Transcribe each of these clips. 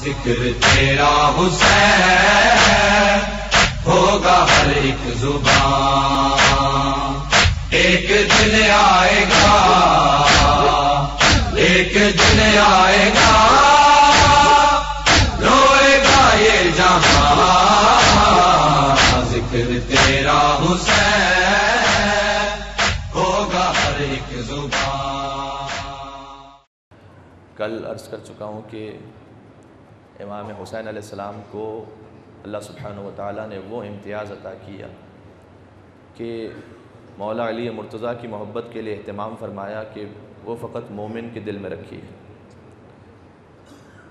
ذکر تیرا حسین ہوگا ہر ایک زبان. ایک دن آئے گا، ایک دن آئے گا، روئے گا یہ جہاں. ذکر تیرا حسین ہوگا ہر ایک زبان. کل عرض کر چکا ہوں کہ امام حسین علیہ السلام کو اللہ سبحانہ و تعالیٰ نے وہ امتیاز عطا کیا کہ مولا علی مرتضیٰ کی محبت کے لیے اہتمام فرمایا کہ وہ فقط مومن کے دل میں رکھی ہے.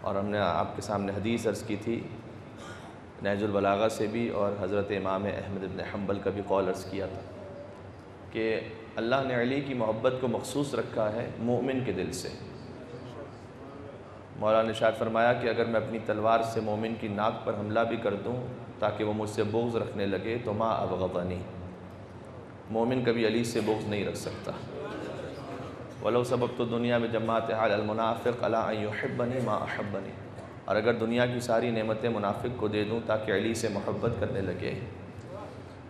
اور ہم نے آپ کے سامنے حدیث عرض کی تھی نہج البلاغہ سے بھی، اور حضرت امام احمد بن حنبل کا بھی قول عرض کیا تھا کہ اللہ نے علی کی محبت کو مخصوص رکھا ہے مومن کے دل سے. مولا نے ارشاد فرمایا کہ اگر میں اپنی تلوار سے مومن کی ناک پر حملہ بھی کر دوں تاکہ وہ مجھ سے بغض رکھنے لگے تو ما ابغضنی، مومن کبھی علی سے بغض نہیں رکھ سکتا. ولو سببت دنیا میں جماعت حال المنافق علی ان یحبنی ما احبنی، اور اگر دنیا کی ساری نعمتیں منافق کو دے دوں تاکہ علی سے محبت کرنے لگے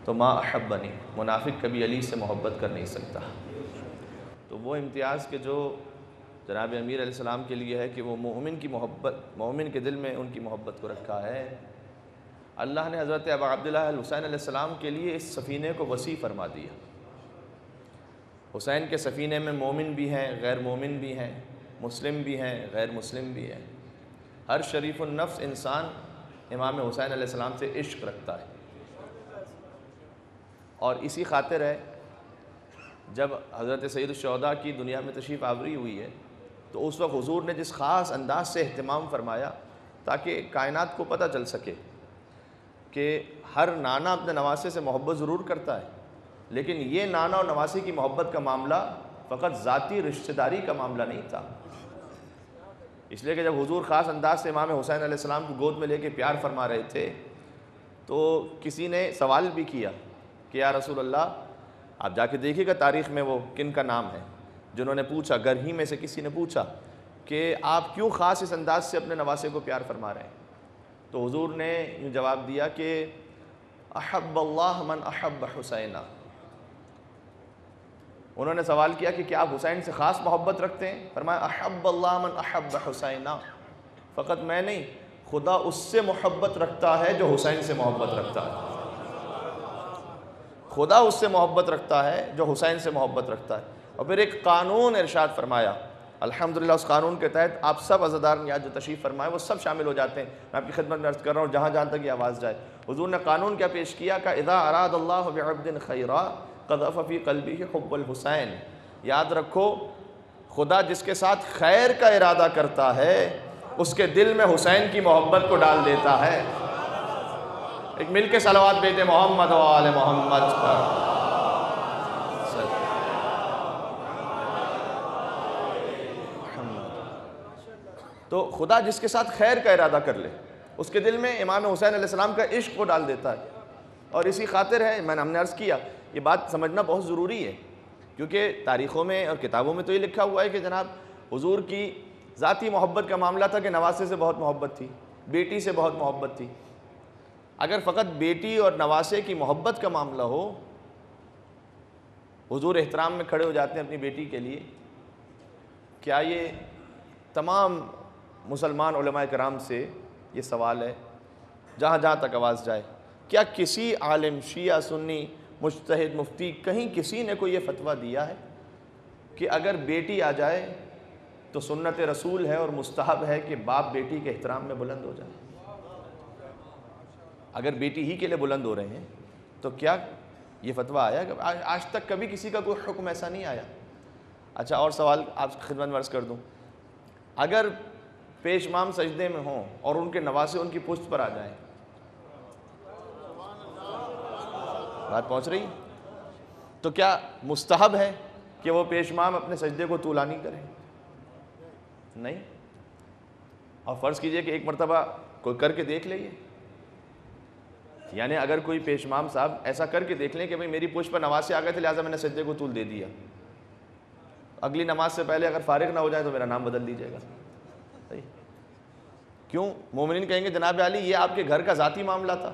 تو ما احبنی، منافق کبھی علی سے محبت کر نہیں سکتا. تو وہ امتیاز کہ جو جناب امیر علیہ السلام کے لیے ہے کہ وہ مومن کی محبت، مومن کے دل میں ان کی محبت کو رکھا ہے. اللہ نے حضرت ابا عبداللہ الحسین علیہ السلام کے لیے اس سفینے کو وسیع فرما دیا. حسین کے سفینے میں مومن بھی ہیں، غیر مومن بھی ہیں، مسلم بھی ہیں، غیر مسلم بھی ہیں. ہر شریف النفس انسان امام حسین علیہ السلام سے عشق رکھتا ہے. اور اسی خاطر ہے جب حضرت سید الشہداء کی دنیا میں تشریف آوری ہوئی ہے تو اس وقت حضور نے جس خاص انداز سے اہتمام فرمایا تاکہ کائنات کو پتہ چل سکے کہ ہر نانا اپنے نواسے سے محبت ضرور کرتا ہے، لیکن یہ نانا اور نواسے کی محبت کا معاملہ فقط ذاتی رشتہ داری کا معاملہ نہیں تھا. اس لیے کہ جب حضور خاص انداز سے امام حسین علیہ السلام کو گود میں لے کے پیار فرما رہے تھے تو کسی نے سوال بھی کیا کہ یا رسول اللہ، آپ جا کے دیکھیے گا تاریخ میں وہ کن کا نام ہے جنہوں نے پوچھا، گھر ہی میں سے کسی نے پوچھا کہ آپ کیوں خاص اس انداز سے اپنے نواسے کو پیار فرما رہے ہیں. تو حضور نے یوں جواب دیا کہ احب اللہ من احب حسینہ. انہوں نے سوال کیا کہ کیا آپ حسین سے خاص محبت رکھتے ہیں؟ فرمایا احب اللہ من احب حسینہ، فقط میں نہیں، خدا اس سے محبت رکھتا ہے جو حسین سے محبت رکھتا ہے. خدا اس سے محبت رکھتا ہے جو حسین سے محبت رکھتا ہے. اور پھر ایک قانون ارشاد فرمایا، الحمدللہ اس قانون کے تحت آپ سب عزادار یہاں جو تشریف فرمائے وہ سب شامل ہو جاتے ہیں. میں آپ کی خدمت میں عرض کر رہا ہوں جہاں جہاں تک یہ آواز جائے. حضور نے قانون کیا پیش کیا کہ اذا اراد اللہ بعبد خیرا قذف فی قلبہ حب الحسین. یاد رکھو خدا جس کے ساتھ خیر کا ارادہ کرتا ہے اس کے دل میں حسین کی محبت کو ڈال دیتا ہے. ایک مل کے صلوات بیٹے محمد و آل محمد پر. تو خدا جس کے ساتھ خیر کا ارادہ کر لے اس کے دل میں امام حسین علیہ السلام کا عشق کو ڈال دیتا ہے. اور اسی خاطر ہے ہم نے عرض کیا یہ بات سمجھنا بہت ضروری ہے کیونکہ تاریخوں میں اور کتابوں میں تو یہ لکھا ہوا ہے کہ جناب حضور کی ذاتی محبت کا معاملہ تھا کہ نواسے سے بہت محبت تھی، بیٹی سے بہت محبت تھی. اگر فقط بیٹی اور نواسے کی محبت کا معاملہ ہو، حضور احترام میں کھڑے ہو جاتے ہیں اپنی بیٹی کے لیے. کیا یہ تمام مسلمان علماء کرام سے یہ سوال ہے جہاں جہاں تک آواز جائے، کیا کسی عالم شیعہ سنی مجتہد مفتی کہیں کسی نے کوئی یہ فتویٰ دیا ہے کہ اگر بیٹی آ جائے تو سنت رسول ہے اور مستحب ہے کہ باپ بیٹی کے احترام میں بلند ہو جائے؟ اگر بیٹی ہی کے لیے بلند ہو رہے ہیں تو کیا یہ فتویٰ آیا؟ آج تک کبھی کسی کا کوئی حکم ایسا نہیں آیا. اچھا اور سوال آپ خدمت میں عرض کر دوں، اگر پیشمام سجدے میں ہوں اور ان کے نواسے ان کی پشت پر آ جائیں، بات پہنچ رہی تو کیا مستحب ہے کہ وہ پیشمام اپنے سجدے کو طولانی کریں؟ نہیں. اور فرض کیجئے کہ ایک مرتبہ کوئی کر کے دیکھ لے، یعنی اگر کوئی پیشمام صاحب ایسا کر کے دیکھ لیں کہ بھئی میری پشت پر نواسے آ گئے تھے لہٰذا میں نے سجدے کو طول دے دیا، اگلی نماز سے پہلے اگر فارغ نہ ہو جائے تو میرا نام بدل دیجیے گا. صحیح. کیوں؟ مومنین کہیں گے جناب علی یہ آپ کے گھر کا ذاتی معاملہ تھا،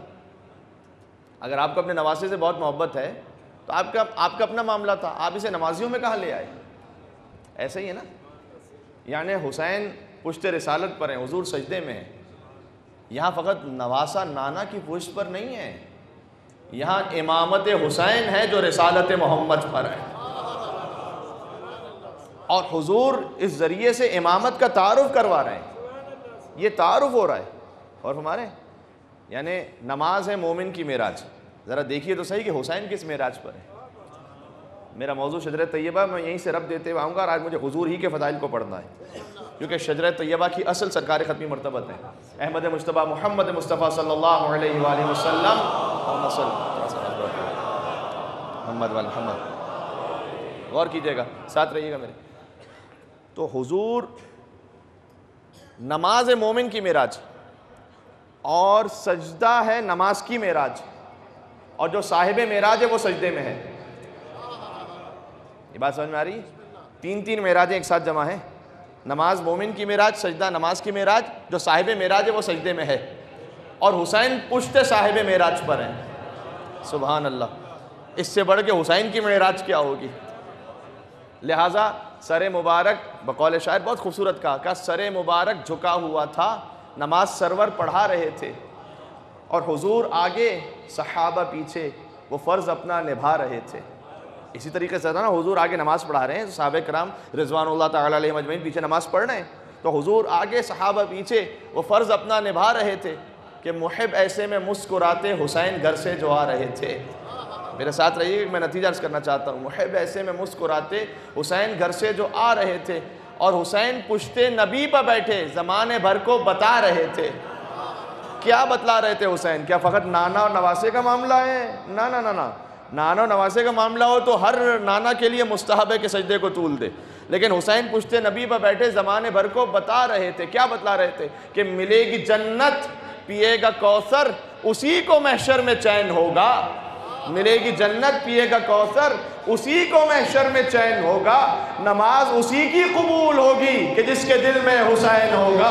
اگر آپ کو اپنے نواسے سے بہت محبت ہے تو آپ کا اپنا معاملہ تھا، آپ اسے نمازیوں میں کہاں لے آئے؟ ایسا ہی ہے نا، یعنی حسین پشت رسالت پر ہیں، حضور سجدے میں ہیں، یہاں فقط نواسہ نانا کی پشت پر نہیں ہے، یہاں امامت حسین ہے جو رسالت محمد پر ہے، اور حضور اس ذریعے سے امامت کا تعارف کروا رہے ہیں، یہ تعارف ہو رہا ہے۔ اور ہمارے یعنی نماز ہے مومن کی معراج، ذرا دیکھیے تو صحیح کہ حسین کس معراج پر ہے۔ میرا موضوع شجرہ طیبہ، میں یہیں سے رب دیتے ہوئے آؤں گا، اور آج مجھے حضور ہی کے فضائل کو پڑھنا ہے، کیونکہ شجرہ طیبہ کی اصل سرکار ختمی مرتبت ہے احمد مجتبیٰ محمد مصطفیٰ صلی اللہ علیہ وآلہ وسلم، محمد غور کیجئے گا، ساتھ رہیے گا میرے۔ تو حضور نماز مومن کی معراج اور سجدہ ہے نماز کی معراج، اور جو صاحب معراج ہے وہ سجدے میں ہے۔ یہ بات سمجھ میں آ رہی ہے؟ تین معراجیں ایک ساتھ جمع ہیں، نماز مومن کی معراج، سجدہ نماز کی معراج، جو صاحب معراج ہے وہ سجدے میں ہے، اور حسین پشت صاحب معراج پر ہیں۔ سبحان اللہ، اس سے بڑھ کے حسین کی معراج کیا ہوگی؟ لہٰذا سر مبارک، بقول شاعر بہت خوبصورت کہا سر مبارک جھکا ہوا تھا، نماز سرور پڑھا رہے تھے، اور حضور آگے صحابہ پیچھے، وہ فرض اپنا نبھا رہے تھے۔ اسی طریقے سے نا حضور آگے نماز پڑھا رہے ہیں، صحابہ کرام رضوان اللہ تعالیٰ علیہ مجمعین پیچھے نماز پڑھ رہے ہیں، تو حضور آگے صحابہ پیچھے، وہ فرض اپنا نبھا رہے تھے کہ محب ایسے میں مسکراتے حسین گھر سے جو آ رہے تھے۔ میرے ساتھ رہیے، میں نتیجہ عرض کرنا چاہتا ہوں، محب ایسے میں مسکراتے حسین گھر سے جو آ رہے تھے، اور حسین پشت نبی پر بیٹھے زمانے بھر کو بتا رہے تھے۔ کیا بتلا رہے تھے حسین؟ کیا فقط نانا اور نواسے کا معاملہ ہے؟ نا نا نا نا، نانا اور نواسے کا معاملہ ہو تو ہر نانا کے لیے مستحب ہے کہ سجدے کو طول دے، لیکن حسین پشت نبی پر بیٹھے زمانے بھر کو بتا رہے تھے۔ کیا بتلا رہے تھے؟ کہ ملے گی جنت، پیے گا کوثر، اسی کو محشر میں چین ہوگا۔ ملے گی جنت، پیے گا کوثر، اسی کو محشر میں چین ہوگا۔ نماز اسی کی قبول ہوگی کہ جس کے دل میں حسین ہوگا۔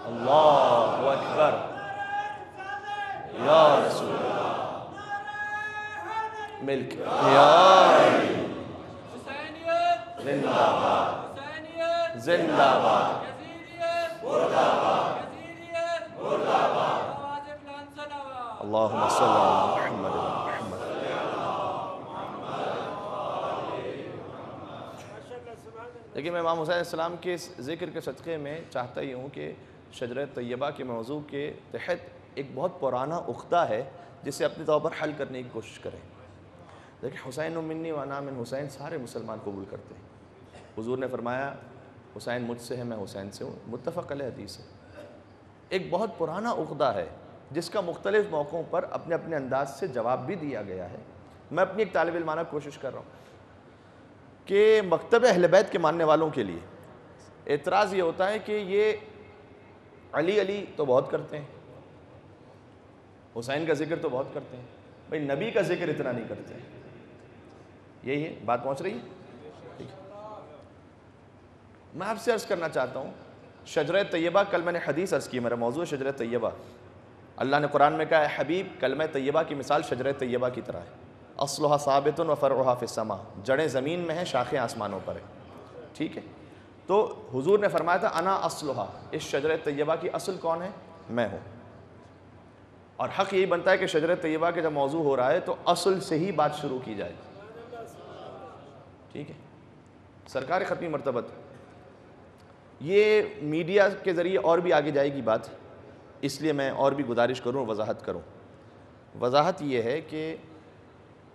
اللہ اکبر، یا رسول اللہ، ملک زندہ باد، زندہ باد، اللہم صلی علی محمد محمد۔ لیکن میں امام حسین علیہ السلام کے اس ذکر کے صدقے میں چاہتا ہی ہوں کہ شجرہ طیبہ کے موضوع کے تحت ایک بہت پرانا عقدہ ہے جسے اپنے طور پر حل کرنے کی کوشش کریں۔ دیکھیں، حسین منی وانا من حسین، سارے مسلمان قبول کرتے ہیں۔ حضور نے فرمایا حسین مجھ سے ہے، میں حسین سے ہوں، متفق علیہ حدیث ہے۔ ایک بہت پرانا عقدہ ہے جس کا مختلف موقعوں پر اپنے اپنے انداز سے جواب بھی دیا گیا ہے۔ میں اپنی ایک طالب علمانہ کوشش کر رہا ہوں کہ مکتب اہل بیت کے ماننے والوں کے لیے اعتراض یہ ہوتا ہے کہ یہ علی علی تو بہت کرتے ہیں، حسین کا ذکر تو بہت کرتے ہیں، بھئی نبی کا ذکر اتنا نہیں کرتے ہیں۔ یہی ہے بات، پہنچ رہی ہے؟ میں آپ سے عرض کرنا چاہتا ہوں، شجرہ طیبہ، کل میں نے حدیث عرض کی، میرا موضوع شجرہ طیبہ۔ اللہ نے قرآن میں کہا ہے حبیب کلمہ طیبہ کی مثال شجرہ طیبہ کی طرح ہے، اصلها ثابت و فرعها فی السماء، جڑیں زمین میں ہیں، شاخیں آسمانوں پر ہیں۔ ٹھیک ہے، تو حضور نے فرمایا تھا انا اصلها، اس شجرہ طیبہ کی اصل کون ہے؟ میں ہوں۔ اور حق یہی بنتا ہے کہ شجرہ طیبہ کے جب موضوع ہو رہا ہے تو اصل سے ہی بات شروع کی جائے۔ ٹھیک ہے، سرکار ختمی مرتبت، یہ میڈیا کے ذریعے اور بھی آگے جائے گی بات، اس لیے میں اور بھی گزارش کروں، وضاحت کروں۔ وضاحت یہ ہے کہ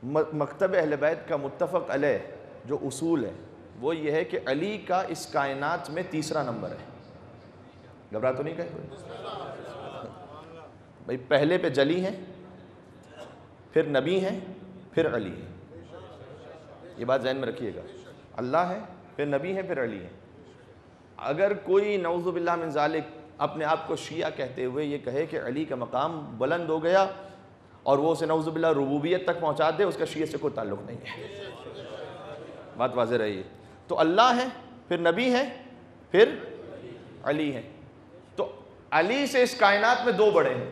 مکتب اہل بیت کا متفق علیہ جو اصول ہے وہ یہ ہے کہ علی کا اس کائنات میں تیسرا نمبر ہے۔ گھبرا تو نہیں کہے بھائی، پہلے پہ جلی ہیں، پھر نبی ہیں، پھر علی ہیں۔ یہ بات ذہن میں رکھیے گا، اللہ ہے، پھر نبی ہیں، پھر علی ہیں۔ اگر کوئی نعوذ باللہ من ذالک اپنے آپ کو شیعہ کہتے ہوئے یہ کہے کہ علی کا مقام بلند ہو گیا اور وہ اسے نعوذ باللہ ربوبیت تک پہنچا دے، اس کا شیعہ سے کوئی تعلق نہیں ہے۔ بات واضح رہی ہے. تو اللہ ہے، پھر نبی ہے، پھر علی ہے. تو علی سے اس کائنات میں دو بڑے ہیں.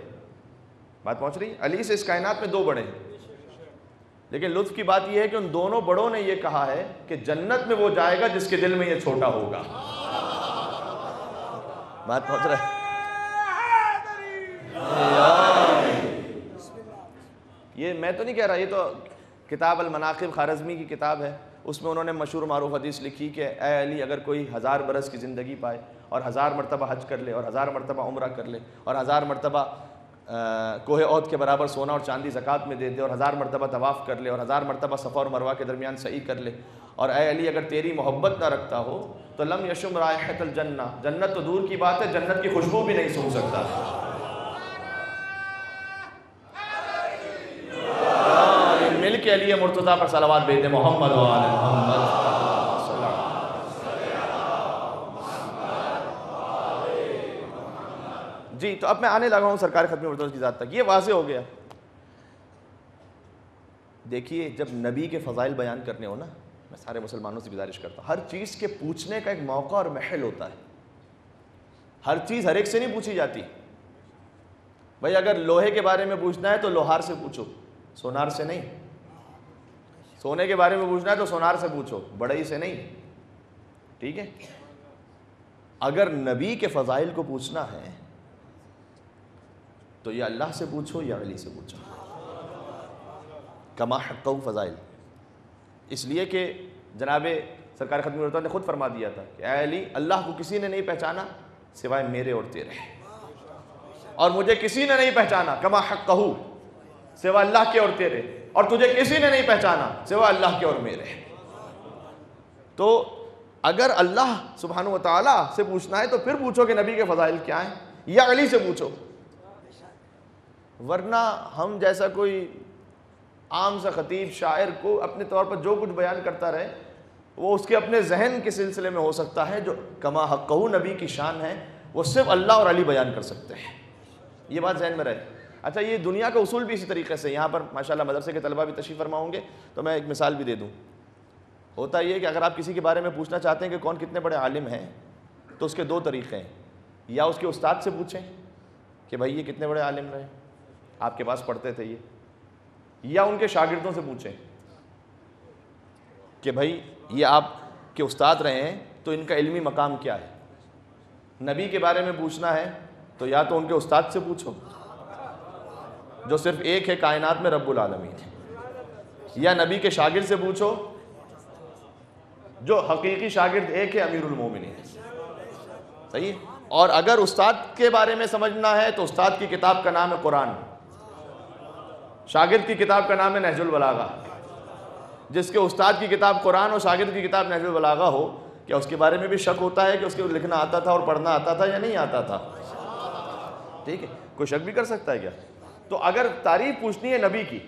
بات پہنچ رہی ہے؟ علی سے اس کائنات میں دو بڑے ہیں. لیکن لطف کی بات یہ ہے کہ ان دونوں بڑوں نے یہ کہا ہے کہ جنت میں وہ جائے گا جس کے دل میں یہ چھوٹا ہوگا. بات پہنچ رہا ہے؟ یہ میں تو نہیں کہہ رہا، یہ تو کتاب المناقب خوارزمی کی کتاب ہے. اس میں انہوں نے مشہور معروف حدیث لکھی کہ اے علی، اگر کوئی 1000 برس کی زندگی پائے اور 1000 مرتبہ حج کر لے اور 1000 مرتبہ عمرہ کر لے اور 1000 مرتبہ کوہ عہد کے برابر سونا اور چاندی زکوٰۃ میں دے دے اور 1000 مرتبہ طواف کر لے اور 1000 مرتبہ صفا اور مروہ کے درمیان سعی کر لے، اور اے علی اگر تیری محبت نہ رکھتا ہو تو لم یشم رائحۃ الجنہ، جنت تو دور کی بات ہے، جنت کی خوشبو بھی نہیں سونگھ سکتا. مل کے علی مرتضیٰ پر صلوات بھیج دیں. محمد و آل محمد. جی تو اب میں آنے لگا ہوں سرکار ختم مرتضیٰ کی ذات تک. یہ واضح ہو گیا. دیکھیے جب نبی کے فضائل بیان کرنے ہو نا، میں سارے مسلمانوں سے گزارش کرتا ہوں، ہر چیز کے پوچھنے کا ایک موقع اور محل ہوتا ہے. ہر چیز ہر ایک سے نہیں پوچھی جاتی. بھائی اگر لوہے کے بارے میں پوچھنا ہے تو لوہار سے پوچھو، سونار سے نہیں. سونے کے بارے میں پوچھنا ہے تو سونار سے پوچھو، بڑئی سے نہیں. ٹھیک ہے؟ اگر نبی کے فضائل کو پوچھنا ہے تو یا اللہ سے پوچھو یا علی سے پوچھو. کما حقہ فضائل. اس لیے کہ جناب سرکار ختم مرتضیٰ نے خود فرما دیا تھا کہ اے علی، اللہ کو کسی نے نہیں پہچانا سوائے میرے اور تیرے، اور مجھے کسی نے نہیں پہچانا کما حقہ سوائے اللہ کے اور تیرے، اور تجھے کسی نے نہیں پہچانا سوائے اللہ کے اور میرے. تو اگر اللہ سبحانہ و تعالیٰ سے پوچھنا ہے تو پھر پوچھو کہ نبی کے فضائل کیا ہیں، یا علی سے پوچھو. ورنہ ہم جیسا کوئی عام سا خطیب شاعر کو اپنے طور پر جو کچھ بیان کرتا رہے، وہ اس کے اپنے ذہن کے سلسلے میں ہو سکتا ہے. جو کما حقہ نبی کی شان ہے وہ صرف اللہ اور علی بیان کر سکتے ہیں. یہ بات ذہن میں رہے. اچھا یہ دنیا کا اصول بھی اسی طریقے سے. یہاں پر ماشاءاللہ مدرسے کے طلبہ بھی تشریف فرما ہوں گے تو میں ایک مثال بھی دے دوں. ہوتا یہ کہ اگر آپ کسی کے بارے میں پوچھنا چاہتے ہیں کہ کون کتنے بڑے عالم ہیں، تو اس کے دو طریقے ہیں. یا اس کے استاد سے پوچھیں کہ بھائی یہ کتنے بڑے عالم رہے، آپ کے پاس پڑھتے تھے یہ، یا ان کے شاگردوں سے پوچھیں کہ بھائی یہ آپ کے استاد رہے ہیں تو ان کا علمی مقام کیا ہے. نبی کے بارے میں پوچھنا ہے تو یا تو ان کے استاد سے پوچھو جو صرف ایک ہے کائنات میں رب العالمین، یا نبی کے شاگرد سے پوچھو جو حقیقی شاگرد ایک ہے امیر المومنین. صحیح ہے؟ اور اگر استاد کے بارے میں سمجھنا ہے تو استاد کی کتاب کا نام ہے قرآن، شاگرد کی کتاب کا نام ہے نہج البلاغہ. جس کے استاد کی کتاب قرآن اور شاگرد کی کتاب نہج البلاغہ ہو، کیا اس کے بارے میں بھی شک ہوتا ہے کہ اس کو لکھنا آتا تھا اور پڑھنا آتا تھا یا نہیں آتا تھا؟ ٹھیک ہے، کوئی شک بھی کر سکتا ہے کیا؟ تو اگر تعریف پوچھنی ہے نبی کی،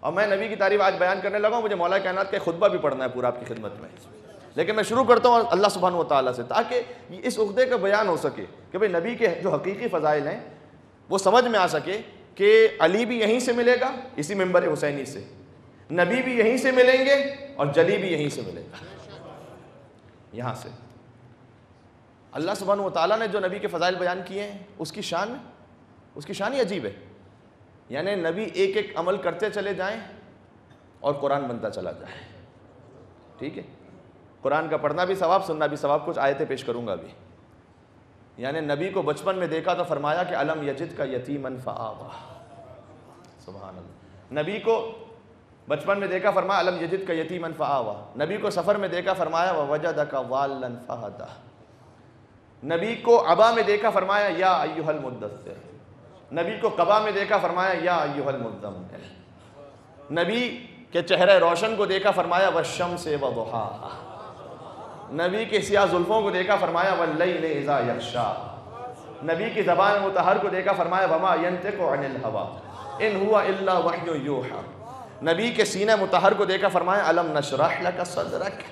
اور میں نبی کی تعریف آج بیان کرنے لگا ہوں، مجھے مولا کائنات کا خطبہ بھی پڑھنا ہے پورا آپ کی خدمت میں، لیکن میں شروع کرتا ہوں اللہ سبحانہ و تعالیٰ سے، تاکہ اس عقدے کا بیان ہو سکے کہ بھئی نبی کے جو حقیقی فضائل ہیں وہ سمجھ میں آ سکے کہ علی بھی یہیں سے ملے گا اسی منبر حسینی سے، نبی بھی یہیں سے ملیں گے اور جلی بھی یہیں سے ملے گا یہاں سے. اللہ سبحانہ و تعالیٰ نے جو نبی کے فضائل بیان کیے ہیں اس کی شان ہی عجیب ہے. یعنی نبی ایک ایک عمل کرتے چلے جائیں اور قرآن بنتا چلا جائے. ٹھیک ہے، قرآن کا پڑھنا بھی ثواب، سننا بھی ثواب. کچھ آیتیں پیش کروں گا ابھی. یعنی نبی کو بچپن میں دیکھا تو فرمایا کہ الم یجد کا یتیمن فآویٰ. سبحان اللہ. نبی کو بچپن میں دیکھا فرمایا الم یجد کا یتیمن فآویٰ. نبی کو سفر میں دیکھا فرمایا ووجدک ضالا فہدیٰ. نبی کو عبا میں دیکھا فرمایا یا ایھا المدثر. نبی کو قبا میں دیکھا فرمایا یا ایھا المزمل. نبی کے چہرے روشن کو دیکھا فرمایا والشمس وضحاہا. نبی کے سیاہ زلفوں کو دیکھا فرمایا واللیل اذا یغشا. نبی کی زبان مطہر کو دیکھا فرمایا وما ینطق عن الہوی ان ہوا الا وحی یوحی. نبی کے سینہ مطہر کو دیکھا فرمایا الم نشرح لک صدرک.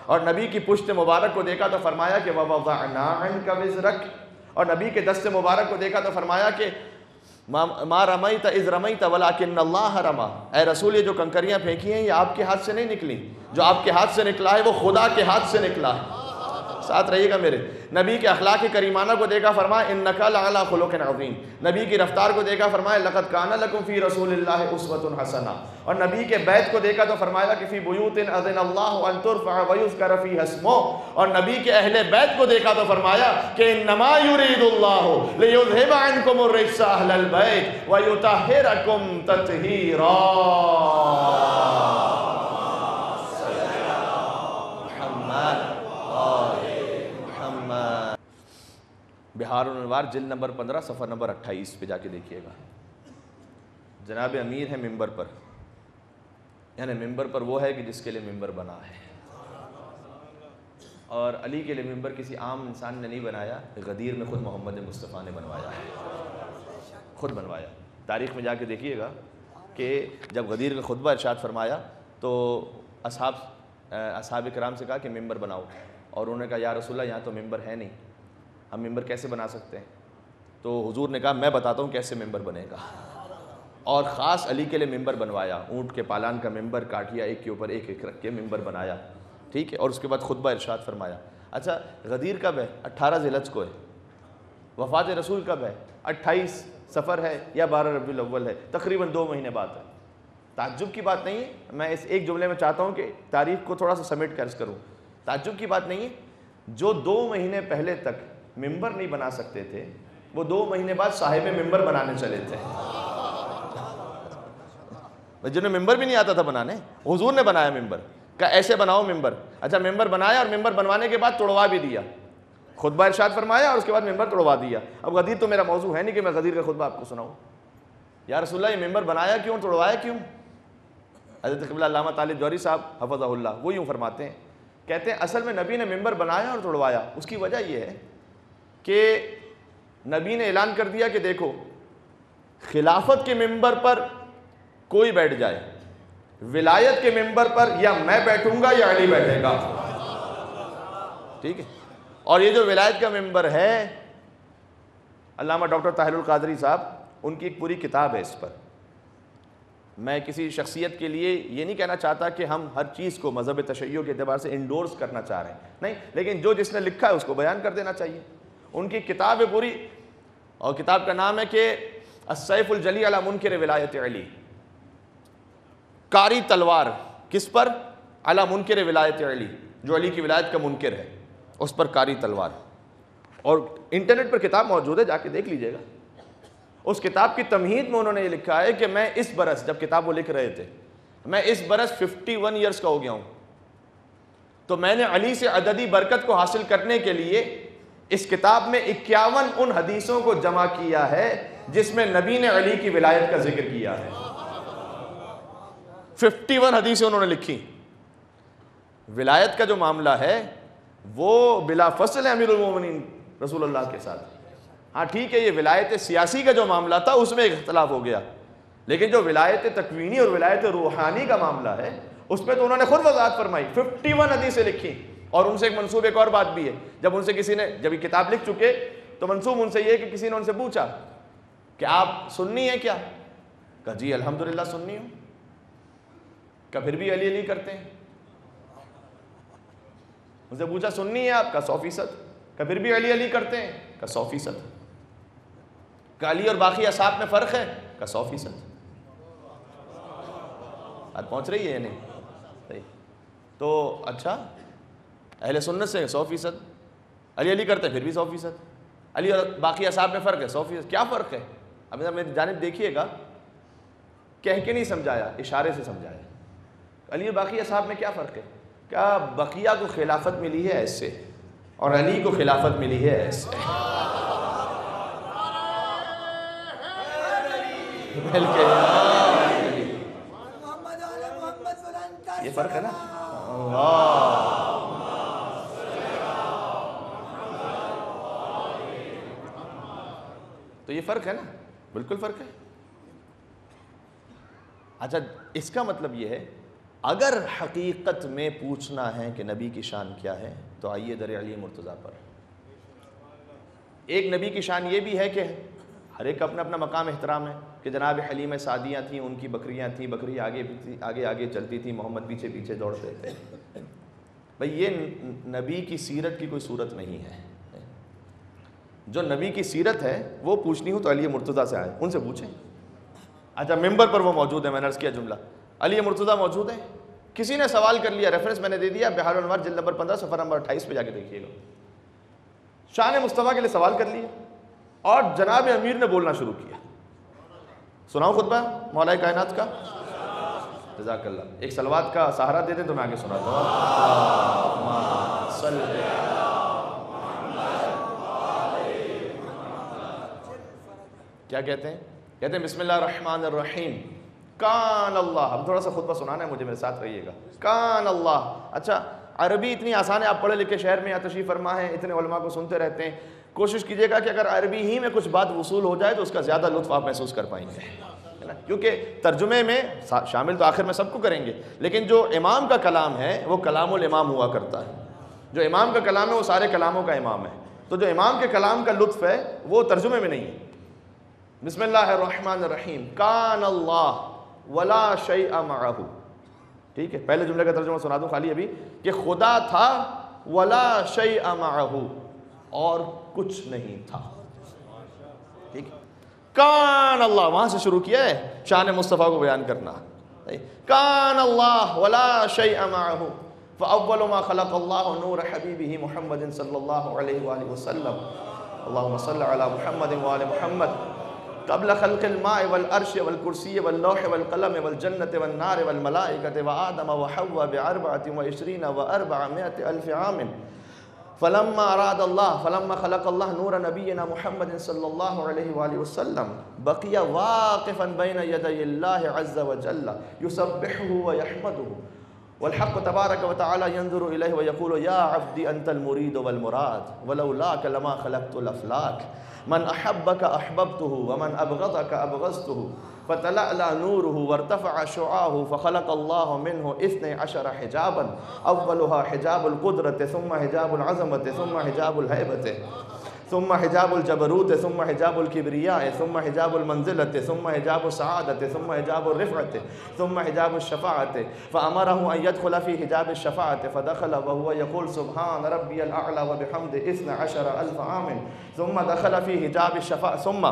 اور نبی کی پشت مبارک کو دیکھا تو فرمایا کہ ووضعنا عنک وزرک. اور نبی کے دست مبارک کو دیکھا تو فرمایا کہ ما رمیت اذ رمیت ولکن اللہ رما، اے رسول یہ جو کنکریاں پھینکی ہیں یہ آپ کے ہاتھ سے نہیں نکلی، جو آپ کے ہاتھ سے نکلا ہے وہ خدا کے ہاتھ سے نکلا ہے۔ ساتھ رہیے گا میرے۔ نبی کے اخلاق کریمانہ کو دیکھا فرمایا انک لعلی خلق عظیم، نبی کی رفتار کو دیکھا فرمایا لقد کان لکم فی رسول اللہ اسوۃ حسنہ، اور نبی کے بیت کو دیکھا تو فرمایا کہ فی بیوت اذن اللہ ان ترفع ویذکر فیہا اسمہ، اور نبی کے اہل بیت کو دیکھا تو فرمایا کہ انما یرید اللہ لیذھب عنکم الرجس اہل البیت ویطہرکم تطہیرا۔ بہار الانوار جلد نمبر 15 صفحہ نمبر 28 پہ جا کے دیکھیے گا۔ جناب امیر ہے ممبر پر، یعنی ممبر پر وہ ہے کہ جس کے لیے ممبر بنا ہے، اور علی کے لیے ممبر کسی عام انسان نے نہیں بنایا، غدیر میں خود محمد مصطفیٰ نے بنوایا ہے، خود بنوایا۔ تاریخ میں جا کے دیکھیے گا کہ جب غدیر کا خطبہ ارشاد فرمایا تو اصحاب کرام سے کہا کہ ممبر بناؤ، اور انہوں نے کہا یا رسول اللہ یہاں تو ممبر ہے نہیں، ہم ممبر کیسے بنا سکتے ہیں؟ تو حضور نے کہا میں بتاتا ہوں کیسے ممبر بنے گا، اور خاص علی کے لیے ممبر بنوایا، اونٹ کے پالان کا ممبر کاٹیا، ایک کے اوپر ایک ایک رکھ کے ممبر بنایا، ٹھیک ہے، اور اس کے بعد خطبہ ارشاد فرمایا۔ اچھا غدیر کب ہے؟ 18 ذی الحجہ کو ہے۔ وفات رسول کب ہے؟ 28 صفر ہے یا 12 ربیع الاول ہے، تقریباً 2 مہینے بعد ہے۔ تعجب کی بات نہیں ہے، میں اس ایک جملے میں چاہتا ہوں کہ تاریخ کو تھوڑا سا سمیٹ کر عرض کروں، تعجب کی بات نہیں ہے، جو 2 مہینے پہلے تک ممبر نہیں بنا سکتے تھے وہ 2 مہینے بعد صاحب ممبر بنانے چلے تھے، جنہیں ممبر بھی نہیں آتا تھا بنانے، حضور نے بنایا ممبر، کہ ایسے بناؤ ممبر۔ اچھا ممبر بنایا اور ممبر بنوانے کے بعد توڑوا بھی دیا، خطبہ ارشاد فرمایا اور اس کے بعد ممبر توڑوا دیا۔ اب غدیر تو میرا موضوع ہے نہیں کہ میں غدیر کا خطبہ آپ کو سناؤں، یا رسول اللہ یہ ممبر بنایا کیوں، توڑوایا کیوں؟ حضرت قبلہ علامہ طالب جوہری صاحب حفظہ اللہ وہ یوں فرماتے ہیں، کہتے ہیں اصل میں نبی نے ممبر بنایا اور توڑوایا، اس کی وجہ یہ ہے کہ نبی نے اعلان کر دیا کہ دیکھو خلافت کے ممبر پر کوئی بیٹھ جائے، ولایت کے ممبر پر یا میں بیٹھوں گا یا علی بیٹھے گا، ٹھیک ہے۔ اور یہ جو ولایت کا ممبر ہے علامہ ڈاکٹر طاہر القادری صاحب، ان کی ایک پوری کتاب ہے اس پر۔ میں کسی شخصیت کے لیے یہ نہیں کہنا چاہتا کہ ہم ہر چیز کو مذہب تشیع کے اعتبار سے انڈورس کرنا چاہ رہے ہیں، نہیں، لیکن جو جس نے لکھا ہے اس کو بیان کر دینا چاہیے۔ ان کی کتاب ہے پوری، اور کتاب کا نام ہے کہ السیف الجلی علی منکر ولایت علی، کاری تلوار کس پر؟ علی منکر ولایت علی، جو علی کی ولایت کا منکر ہے اس پر کاری تلوار۔ اور انٹرنیٹ پر کتاب موجود ہے، جا کے دیکھ لیجئے گا۔ اس کتاب کی تمہید میں انہوں نے یہ لکھا ہے کہ میں اس برس، جب کتاب وہ لکھ رہے تھے، میں اس برس 51 ایئرس کا ہو گیا ہوں، تو میں نے علی سے عددی برکت کو حاصل کرنے کے لیے اس کتاب میں 51 ان حدیثوں کو جمع کیا ہے جس میں نبی نے علی کی ولایت کا ذکر کیا ہے۔ 51 حدیثیں انہوں نے لکھی۔ ولایت کا جو معاملہ ہے وہ بلا فصل ہے امیر المومنین رسول اللہ کے ساتھ۔ ہاں ٹھیک ہے، یہ ولایت سیاسی کا جو معاملہ تھا اس میں ایک اختلاف ہو گیا، لیکن جو ولایت تکوینی اور ولایت روحانی کا معاملہ ہے اس میں تو انہوں نے خود وضاحت فرمائی، 51 حدیثیں لکھی۔ اور ان سے ایک منسوب ایک اور بات بھی ہے، جب ان سے کسی نے، جب یہ کتاب لکھ چکے تو منسوب ان سے یہ کہ کسی نے ان سے پوچھا کہ آپ سنی ہیں کیا؟ کہا جی الحمدللہ سنی ہوں۔ کہا پھر بھی علی علی کرتے ہیں؟ ان سے پوچھا سنی ہے آپ؟ کہا 100%۔ کہا پھر بھی علی علی کرتے ہیں؟ کہا 100%۔ کہا علی اور باقی اصحاب میں فرق ہے؟ کہا 100%۔ بات پہنچ رہی ہے یا نہیں؟ صحیح۔ تو اچھا اہل سنت سے 100%، علی علی کرتے ہیں پھر بھی 100%، علی اور باقی اصحاب میں فرق ہے 100%۔ کیا فرق ہے؟ اب میری جانب دیکھیے گا، کہہ کے نہیں سمجھایا، اشارے سے سمجھایا۔ علی اور باقی اصحاب میں کیا فرق ہے؟ کیا بقیہ کو خلافت ملی ہے ایسے اور علی کو خلافت ملی ہے ایسے؟ یہ فرق ہے نا؟ تو یہ فرق ہے نا، بالکل فرق ہے۔ اچھا اس کا مطلب یہ ہے اگر حقیقت میں پوچھنا ہے کہ نبی کی شان کیا ہے تو آئیے در علی مرتضیٰ پر۔ ایک نبی کی شان یہ بھی ہے کہ ہر ایک کا اپنا اپنا مقام احترام ہے کہ جناب حلیمہ سعدیہ تھیں، ان کی بکریاں تھیں، بکری آگے آگے چلتی تھی، محمد پیچھے پیچھے دوڑتے تھے. بھئی یہ نبی کی سیرت کی کوئی صورت نہیں ہے. جو نبی کی سیرت ہے وہ پوچھنی ہو تو علی مرتضیٰ سے آئے، ان سے پوچھیں. اچھا ممبر پر وہ موجود ہے، میں نے عرض کیا جملہ، علی مرتضیٰ موجود ہے. کسی نے سوال کر لیا، ریفرنس میں نے دے دیا، بہار الانوار جلد نمبر 15 صفحہ نمبر 28 پہ جا کے دیکھیے گا. شان مصطفیٰ کے لیے سوال کر لیا اور جناب امیر نے بولنا شروع کیا. سناؤں خطبہ مولا کائنات کا؟ جزاک اللہ. ایک صلوات کا سہارا دے دیں تو میں آگے سناتا ہوں. کیا کہتے ہیں؟ کہتے ہیں بسم اللہ الرحمن الرحیم. کان اللہ. اب تھوڑا سا خطبہ سنانا ہے مجھے، میرے ساتھ رہیے گا. کان اللہ. اچھا عربی اتنی آسان ہے، آپ پڑھے لکھے شہر میں یا تشریف فرما ہیں، اتنے علماء کو سنتے رہتے ہیں. کوشش کیجئے گا کہ اگر عربی ہی میں کچھ بات وصول ہو جائے تو اس کا زیادہ لطف آپ محسوس کر پائیں گے، کیونکہ ترجمے میں شامل تو آخر میں سب کو کریں گے، لیکن جو امام کا کلام ہے وہ کلام الامام ہوا کرتا ہے. جو امام کا کلام ہے وہ سارے کلاموں کا امام ہے. تو جو امام کے کلام کا لطف ہے وہ ترجمے میں نہیں ہے. بسم اللہ الرحمن الرحیم. کان اللہ ولا شیء معہ. ٹھیک ہے، پہلے جملے کا ترجمہ سنا دوں خالی ابھی، کہ خدا تھا ولا شیء معہ، اور کچھ نہیں تھا. ٹھیک ہے، کان اللہ، وہاں سے شروع کیا ہے شان مصطفیٰ کو بیان کرنا. کان اللہ ولا شیء معہ فاول ما خلق اللہ نور حبیبہ محمد صلی اللہ علیہ وآلہ وسلم. اللہم صلی علی محمد وآل محمد قبل خلق الماء والعرش والکرسی واللوح والقلم والجنة والنار والملائکة وآدم وحوا ب24 و400 ألف عام. فلما اراد اللہ، فلما خلق اللہ نور نبینا محمد صلی اللہ علیہ وآلہ وسلم بقی واقفا بین یدی اللہ عز وجل یسبحہ ویحمدہ، والحق تبارک وتعالی ينظر الیہ ویقول یا عبدی انت المرید والمراد ولولاک لما خلقت الافلاک. من احبک احببتہ ومن ابغضک ابغضتہ. فتلألأ نوره وارتفع شعاعه فخلق الله منه 12 حجابا، اولها حجاب القدرة ثم حجاب العظمة ثم حجاب الهيبة ثم حجاب الجبروت ثم حجاب الكبرياء ثم حجاب المنزلة ثم حجاب السعادة ثم حجاب الرفعة ثم حجاب الشفاعة. فأمره أن يدخل في حجاب الشفاعة فدخل وهو يقول سبحان ربي الأعلى وبحمده 12,000 عام. ثم دخل في حجاب الشفاعة، ثم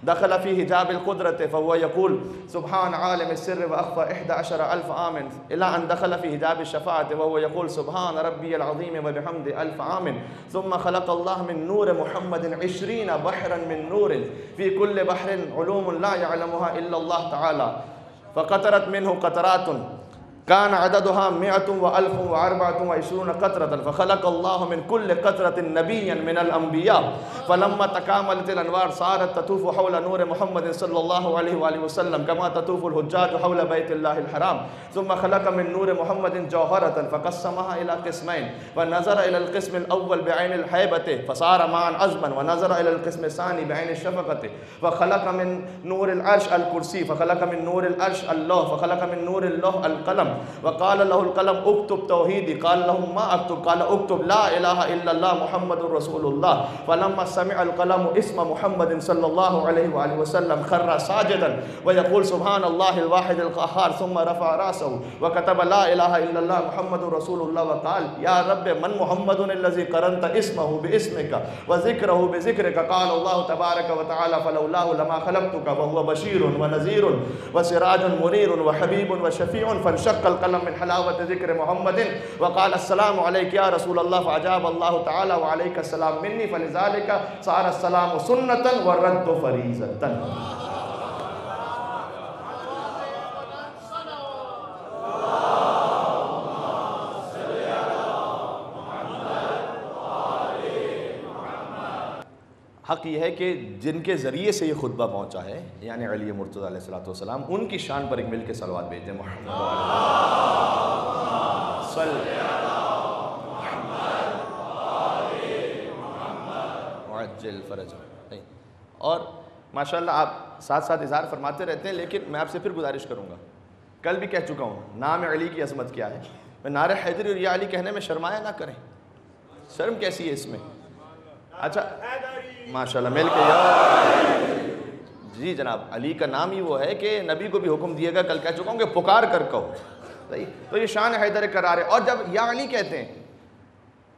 دخل في حجاب القدرة فهو يقول سبحان عالم السر وأخفى 11,000 عام، إلى أن دخل في حجاب الشفاعة وهو يقول سبحان ربي العظيم وبحمده 1000 عام. ثم خلق الله من نور محمد 20 بحرا من نور، في كل بحر علوم لا يعلمها إلا الله تعالى، فقطرت منه قطرات كان عددها 124 قطرة. فخلق الله من كل قطرة نبيا من الأنبياء. فلما تكاملت الأنوار صارت تطوف حول نور محمد صلى الله عليه وآله وسلم كما تطوف الحجاج حول بيت الله الحرام. ثم خلق من نور محمد جوهرة فقسمها إلى قسمين، ونظر إلى القسم الأول بعين الهيبة فصار معا عزما، ونظر إلى القسم الثاني بعين الشفقة. فخلق من نور العرش الكرسي، فخلق من نور العرش اللوح، فخلق من نور اللوح القلم. وقال له القلم اكتب توحيدي، قال له ما اكتب، قال اكتب لا اله الا الله محمد رسول الله. فلما سمع القلم اسم محمد صلى الله عليه وآله وسلم خر ساجدا ويقول سبحان الله الواحد القهار، ثم رفع راسه وكتب لا اله الا الله محمد رسول الله. وقال يا رب من محمد الذي قرنت اسمه باسمك وذكره بذكرك؟ قال الله تبارك وتعالى فلولاه لما خلقتك وهو بشير ونذير وسراج منير وحبيب وشفيع. فانشق القلم من حلاوة ذكر محمد وقال السلام عليك يا رسول الله، فأجاب الله تعالى وعليك السلام مني، فلذلك صار السلام سنة والرد فريضة. حق یہ ہے کہ جن کے ذریعے سے یہ خطبہ پہنچا ہے یعنی علی مرتضیٰ علیہ السلام، ان کی شان پر ایک مل کے صلوات بھیج دیں. محمد صلی عجل فرج. اور ماشاءاللہ آپ ساتھ ساتھ اظہار فرماتے رہتے ہیں، لیکن میں آپ سے پھر گزارش کروں گا، کل بھی کہہ چکا ہوں نام علی کی عظمت کیا ہے. میں نعرہ حیدری اور یا علی کہنے میں شرمایا نہ کریں، شرم کیسی ہے اس میں. اچھا ماشاءاللہ مل کے یا جی جناب، علی کا نام ہی وہ ہے کہ نبی کو بھی حکم دیے گا، کل کہہ چکا ہوں کہ پکار کر کہو، صحیح؟ تو یہ شان حیدر کرار ہے۔ اور جب یا علی کہتے ہیں،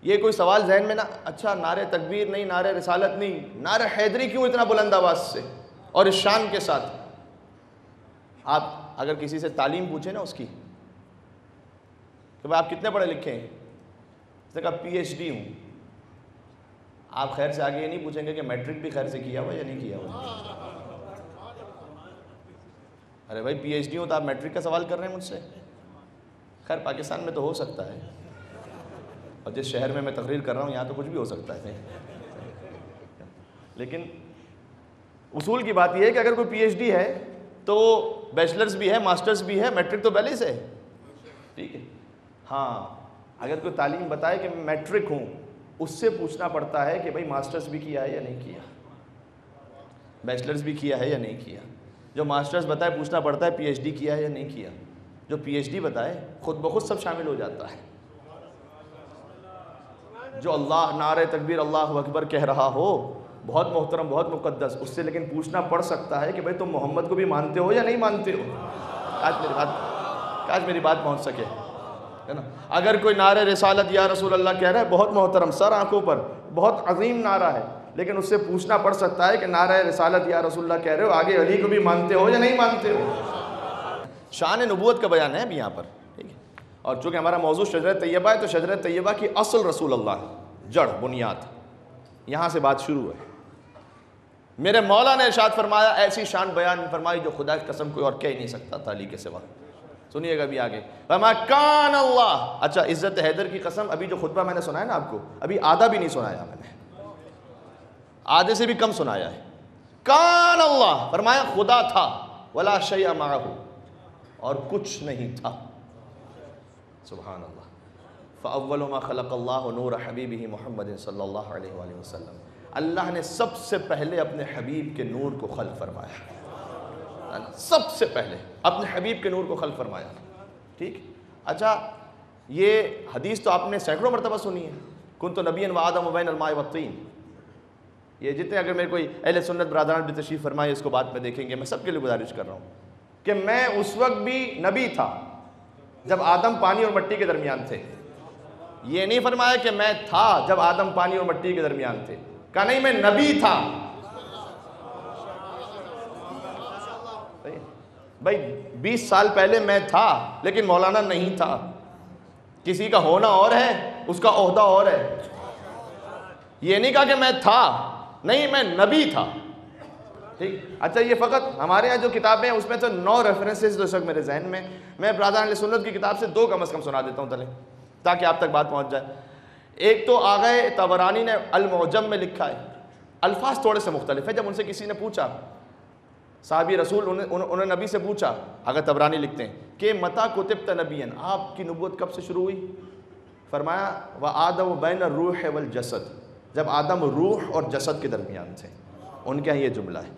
یہ کوئی سوال ذہن میں نہ، اچھا نعرہ تکبیر نہیں، نعرہ رسالت نہیں، نعرہ حیدری کیوں اتنا بلند آواز سے اور اس شان کے ساتھ؟ آپ اگر کسی سے تعلیم پوچھیں نا اس کی کہ بھائی آپ کتنے پڑھے لکھے ہیں، اس نے کہا پی ایچ ڈی ہوں، آپ خیر سے آگے یہ نہیں پوچھیں گے کہ میٹرک بھی خیر سے کیا ہوا یا نہیں کیا ہوا؟ ارے بھائی پی ایچ ڈی ہوں تو آپ میٹرک کا سوال کر رہے ہیں مجھ سے؟ خیر پاکستان میں تو ہو سکتا ہے، اور جس شہر میں تقریر کر رہا ہوں یہاں تو کچھ بھی ہو سکتا ہے، لیکن اصول کی بات یہ ہے کہ اگر کوئی پی ایچ ڈی ہے تو بیچلرز بھی ہے، ماسٹرز بھی ہے، میٹرک تو پہلے سے ہے، ٹھیک ہے؟ ہاں اگر کوئی تعلیم بتائے کہ میں میٹرک ہوں، اس سے پوچھنا پڑتا ہے کہ بھائی ماسٹرز بھی کیا ہے یا نہیں کیا، بیچلرز بھی کیا ہے یا نہیں کیا۔ جو ماسٹرز بتائے پوچھنا پڑتا ہے پی ایچ ڈی کیا ہے یا نہیں کیا، جو پی ایچ ڈی بتائے خود بخود سب شامل ہو جاتا ہے۔ جو اللہ نعرہ تکبیر اللہ اکبر کہہ رہا ہو، بہت محترم بہت مقدس، اس سے لیکن پوچھنا پڑ سکتا ہے کہ بھائی تم محمد کو بھی مانتے ہو یا نہیں مانتے ہو؟ کاش میری بات پہنچ سکے، ہے نا؟ اگر کوئی نعرہ رسالت یا رسول اللہ کہہ رہا ہے، بہت محترم، سر آنکھوں پر، بہت عظیم نعرہ ہے، لیکن اس سے پوچھنا پڑ سکتا ہے کہ نعرہ رسالت یا رسول اللہ کہہ رہے ہو، آگے علی کو بھی مانتے ہو یا نہیں مانتے ہو؟ شان نبوت کا بیان ہے ابھی یہاں پر، ٹھیک ہے؟ اور چونکہ ہمارا موضوع شجرہ طیبہ ہے تو شجرہ طیبہ کی اصل رسول اللہ، جڑ، بنیاد، یہاں سے بات شروع ہے۔ میرے مولا نے ارشاد فرمایا، ایسی شان بیان فرمائی جو خدا کی قسم کوئی اور کہہ ہی نہیں سکتا تھا علی کے سوا۔ سنیے گا بھی آگے، فرمایا کان اللہ، اچھا عزت حیدر کی قسم، ابھی جو خطبہ میں نے سنایا نا آپ کو، ابھی آدھا بھی نہیں سنایا میں نے، آدھے سے بھی کم سنایا ہے۔ کان اللہ، فرمایا خدا تھا، ولا شیء معہ، اور کچھ نہیں تھا، سبحان اللہ۔ فاول ما خلق اللہ نور حبیبہ محمد صلی اللہ علیہ وآلہ وسلم، اللہ نے سب سے پہلے اپنے حبیب کے نور کو خلق فرمایا، سب سے پہلے اپنے حبیب کے نور کو خلق فرمایا، ٹھیک؟ اچھا یہ حدیث تو آپ نے سینکڑوں مرتبہ سنی ہے، کنت نبیا وآدم بین الماء والطین، یہ جتنے اگر میرے کوئی اہل سنت برادران بھی تشریف فرمائے اس کو بعد میں دیکھیں گے، میں سب کے لیے گزارش کر رہا ہوں کہ میں اس وقت بھی نبی تھا جب آدم پانی اور مٹی کے درمیان تھے۔ یہ نہیں فرمایا کہ میں تھا جب آدم پانی اور مٹی کے درمیان تھے، کہا نہیں میں نبی تھا۔ بھائی 20 سال پہلے میں تھا لیکن مولانا نہیں تھا، کسی کا ہونا اور ہے، اس کا عہدہ اور ہے۔ یہ نہیں کہا کہ میں تھا، نہیں میں نبی تھا، ٹھیک؟ اچھا یہ فقط ہمارے ہاں جو کتابیں ہیں اس میں تو 9 ریفرنسز جو میرے ذہن میں برادران اہل سنت کی کتاب سے 2 کم از کم سنا دیتا ہوں تلے، تاکہ آپ تک بات پہنچ جائے۔ ایک تو آغا طبرانی نے المعجم میں لکھا ہے، الفاظ تھوڑے سے مختلف ہیں۔ جب ان سے کسی نے پوچھا، صحابی رسول انہوں نے نبی سے پوچھا، آغا طبرانی لکھتے ہیں کہ متى کتبت نبیا، آپ کی نبوت کب سے شروع ہوئی؟ فرمایا وآدم بین الروح والجسد، جب آدم روح اور جسد کے درمیان تھے۔ ان کے ہاں یہ جملہ ہے،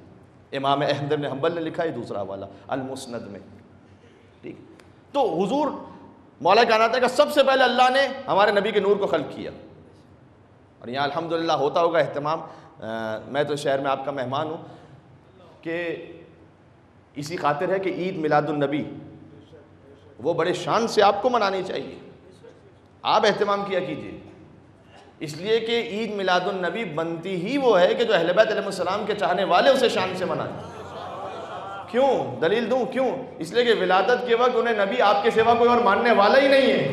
امام احمد بن حنبل نے لکھا ہے دوسرا والا المسند میں، ٹھیک؟ تو حضور مولا کائنات ہے کہ سب سے پہلے اللہ نے ہمارے نبی کے نور کو خلق کیا، اور یہاں الحمدللہ ہوتا ہوگا اہتمام، میں تو شہر میں آپ کا مہمان ہوں، کہ اسی خاطر ہے کہ عید میلاد النبی وہ بڑے شان سے آپ کو منانی چاہیے، آپ اہتمام کیا کیجئے، اس لیے کہ عید میلاد النبی بنتی ہی وہ ہے کہ جو اہل بیت علیہ السلام کے چاہنے والے اسے شان سے منائیں۔ کیوں؟ دلیل دوں کیوں؟ اس لیے کہ ولادت کے وقت انہیں نبی آپ کے سوا کوئی اور ماننے والا ہی نہیں ہے۔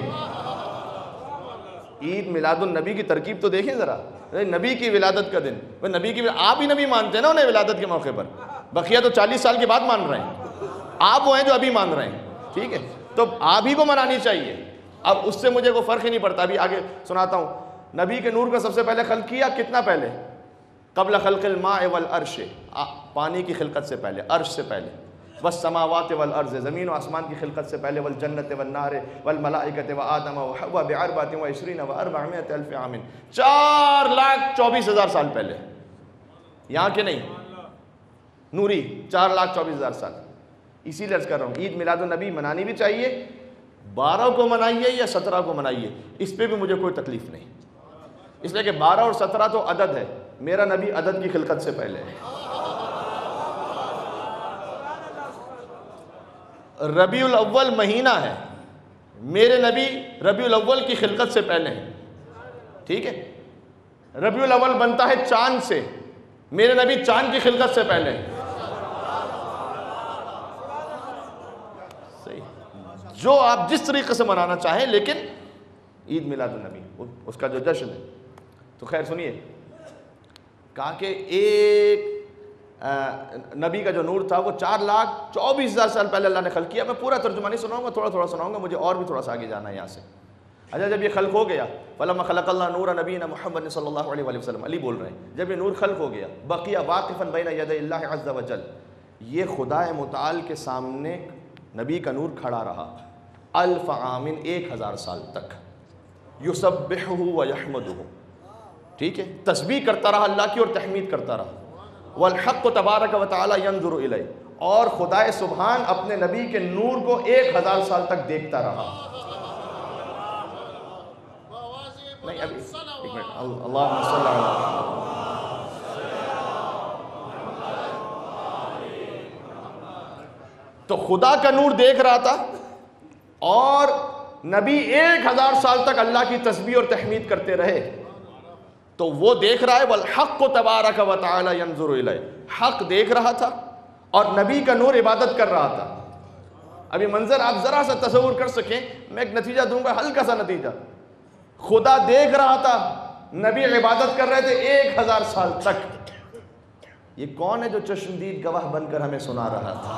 عید میلاد النبی کی ترکیب تو دیکھیں ذرا، نبی کی ولادت کا دن، وہ نبی کی آپ ہی نبی مانتے ہیں نا انہیں ولادت کے موقع پر، بقیہ تو 40 سال کے بعد مان رہے ہیں، آپ وہ ہیں جو ابھی مان رہے ہیں، ٹھیک ہے؟ تو آپ ہی کو منانی چاہیے۔ اب اس سے مجھے کوئی فرق ہی نہیں پڑتا، ابھی آگے سناتا ہوں۔ نبی کے نور کا سب سے پہلے خلق کیا کتنا پہلے؟ قبل خلق الماء والعرش، پانی کی خلقت سے پہلے، عرش سے پہلے، والسماوات والارض، زمین و آسمان کی خلقت سے پہلے، والجنت والنار والملائکۃ وآدم وحواء ب24 و400 الف عام، 4,24,000 سال پہلے، یہاں کے نہیں، نوری 4,24,000 سال۔ اسی لیے عرض کر رہا ہوں عید میلاد النبی منانی بھی چاہیے، 12 کو منائیے یا 17 کو منائیے، اس پہ بھی مجھے کوئی تکلیف نہیں، اس لیے کہ 12 اور 17 تو عدد ہے، میرا نبی عدد کی خلقت سے پہلے ہے۔ ربیع الاول مہینہ ہے، میرے نبی ربیع الاول کی خلقت سے پہلے ہیں، ٹھیک ہے؟ ربیع الاول بنتا ہے چاند سے، میرے نبی چاند کی خلقت سے پہلے ہیں۔ صحیح، جو آپ جس طریقے سے منانا چاہیں، لیکن عید میلاد النبی اس کا جو جشن ہے۔ تو خیر سنیے، کہا کہ ایک نبی کا جو نور تھا وہ 4,24,000 سال پہلے اللہ نے خلق کیا۔ میں پورا ترجمہ نہیں سناؤں گا، تھوڑا تھوڑا سناؤں گا، مجھے اور بھی تھوڑا سا آگے جانا ہے یہاں سے۔ اچھا، جب یہ خلق ہو گیا، فلما خلق اللہ نور نبینا محمد صلی اللہ علیہ وآلہ وسلم، علی بول رہے ہیں، جب یہ نور خلق ہو گیا، بقیہ واقفا بین یدی اللہ عز وجل، یہ خدا متعال کے سامنے نبی کا نور کھڑا رہا 1000 عام، 1000 سال تک، یسبحہ ویحمدہ، ٹھیک ہے، تسبیح کرتا رہا اللہ کی اور تحمید کرتا رہا۔ والحق تبارک و تعالی ینظر الیہ، اور خدا سبحان اپنے نبی کے نور کو 1000 سال تک دیکھتا رہا۔ نہیں ابھی ایک منٹ، اللہم صلی علی، تو خدا کا نور دیکھ رہا تھا اور نبی 1000 سال تک اللہ کی تسبیح اور تحمید کرتے رہے۔ تو وہ دیکھ رہا ہے، والحق تبارک و تعالی ینظر الیہ، حق دیکھ رہا تھا اور نبی کا نور عبادت کر رہا تھا۔ ابھی منظر آپ ذرا سا تصور کر سکیں، میں ایک نتیجہ دوں گا، ہلکا سا نتیجہ۔ خدا دیکھ رہا تھا، نبی عبادت کر رہے تھے 1000 سال تک۔ یہ کون ہے جو چشمدید گواہ بن کر ہمیں سنا رہا تھا؟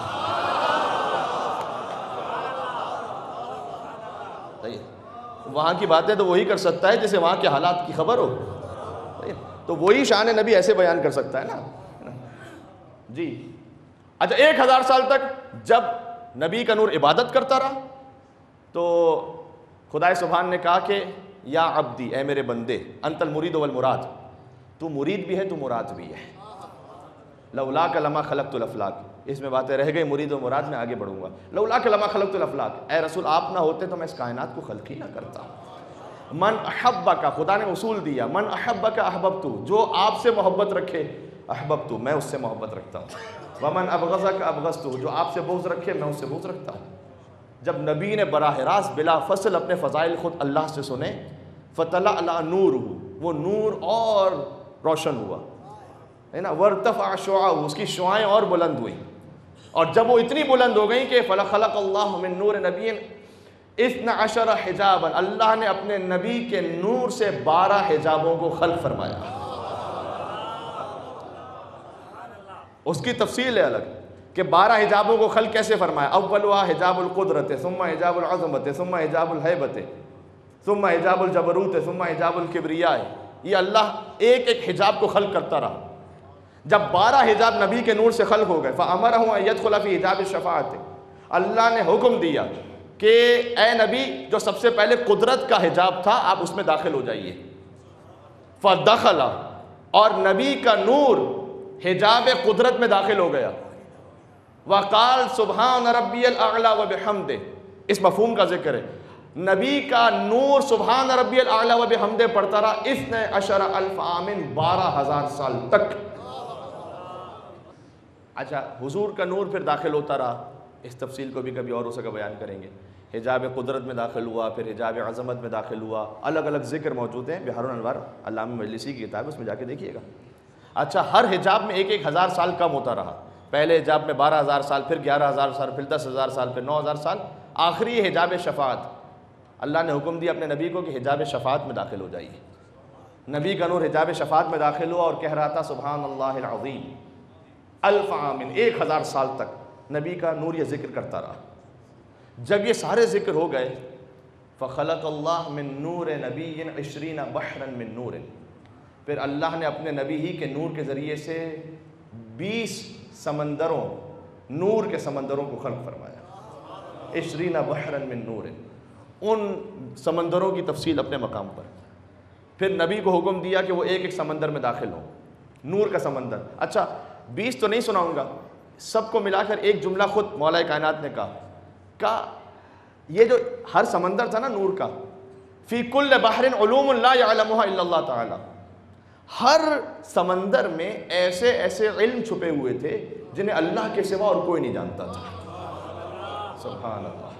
وہاں کی باتیں تو وہی کر سکتا ہے جسے وہاں کے حالات کی خبر ہو، تو وہی شان نبی ایسے بیان کر سکتا ہے نا جی۔ اچھا، 1000 سال تک جب نبی کا نور عبادت کرتا رہا تو خدا سبحان نے کہا کہ یا عبدی، اے میرے بندے، انت المرید والمراد، تو مرید بھی ہے تو مراد بھی ہے۔ لولاک لما خلقت الافلاک، اس میں باتیں رہ گئی، مرید و مراد میں آگے بڑھوں گا۔ لولاک لما خلقت الافلاک، اے رسول آپ نہ ہوتے تو میں اس کائنات کو خلق ہی نہ کرتا۔ من احبک، خدا نے اصول دیا، من احبک احببتو، جو آپ سے محبت رکھے احببتو، میں اس سے محبت رکھتا ہوں۔ ومن ابغضک ابغضتو، جو آپ سے بغض رکھے میں اس سے بغض رکھتا ہوں۔ جب نبی نے براہ راست بلا فصل اپنے فضائل خود اللہ سے سنے، فطلع نورہ، وہ نور اور روشن ہوا ہے نا، وارتفع شعاعہ، اس کی شعائیں اور بلند ہوئیں، اور جب وہ اتنی بلند ہو گئیں کہ فلخلق اللہ من نور نبی 12 حجابا، اللہ نے اپنے نبی کے نور سے 12 حجابوں کو خلق فرمایا۔ اس کی تفصیل ہے الگ کہ 12 حجابوں کو خلق کیسے فرمایا۔ اولها حجاب القدرت، ثم حجاب العظمت، ثم حجاب الہیبت، ثم حجاب الجبروت، ثم حجاب الکبریاء۔ یہ اللہ ایک ایک حجاب کو خلق کرتا رہا۔ جب 12 حجاب نبی کے نور سے خلق ہو گئے، فَأَمَرَهُ أَن يَدْخُلَ فِي حجاب الشفاعت، اللہ نے حکم دیا کہ اے نبی، جو سب سے پہلے قدرت کا حجاب تھا آپ اس میں داخل ہو جائیے۔ فَدَخَلَ، اور نبی کا نور حجاب قدرت میں داخل ہو گیا۔ وَقَالَ سُبْحَانَ رَبِّيَ الْأَعْلَى وَبِحَمْدِهِ، اس مفہوم کا ذکر ہے، نبی کا نور سبحان ربی الاعلیٰ وبحمدہ پڑھتا رہا 12,000 عام، 12,000 سال تک۔ اچھا، حضور کا نور پھر داخل ہوتا رہا، اس تفصیل کو بھی کبھی اور اس کا بیان کریں گے۔ حجاب قدرت میں داخل ہوا، پھر حجاب عظمت میں داخل ہوا، الگ الگ ذکر موجود ہیں، بحار الانوار علامہ مجلسی کی کتاب ہے، اس میں جا کے دیکھیے گا۔ اچھا، ہر حجاب میں 1,000 سال کم ہوتا رہا، پہلے حجاب میں 12,000 سال، پھر 11,000 سال، پھر 10,000 سال، پھر 9,000 سال، آخری حجاب شفاعت۔ اللہ نے حکم دیا اپنے نبی کو کہ حجاب شفاعت میں داخل ہو جائیے۔ نبی کا نور حجاب شفاعت میں داخل ہوا اور کہہ رہا تھا سبحان اللہ العظیم 1000 عام، 1000 سال تک نبی کا نور یہ ذکر کرتا رہا۔ جب یہ سارے ذکر ہو گئے، فخلق اللہ من نور نبی 20 بحرا من نور، پھر اللہ نے اپنے نبی ہی کے نور کے ذریعے سے 20 سمندروں، نور کے سمندروں کو خلق فرمایا۔ 20 بحرا من نور، ان سمندروں کی تفصیل اپنے مقام پر۔ پھر نبی کو حکم دیا کہ وہ ایک ایک سمندر میں داخل ہوں، نور کا سمندر۔ اچھا، 20 تو نہیں سناؤں گا، سب کو ملا کر ایک جملہ خود مولا کائنات نے کہا یہ جو ہر سمندر تھا نا نور کا، فی کل بحر علوم لا یعلمها الا اللہ تعالی، ہر سمندر میں ایسے ایسے علم چھپے ہوئے تھے جنہیں اللہ کے سوا اور کوئی نہیں جانتا تھا۔ سبحان اللہ.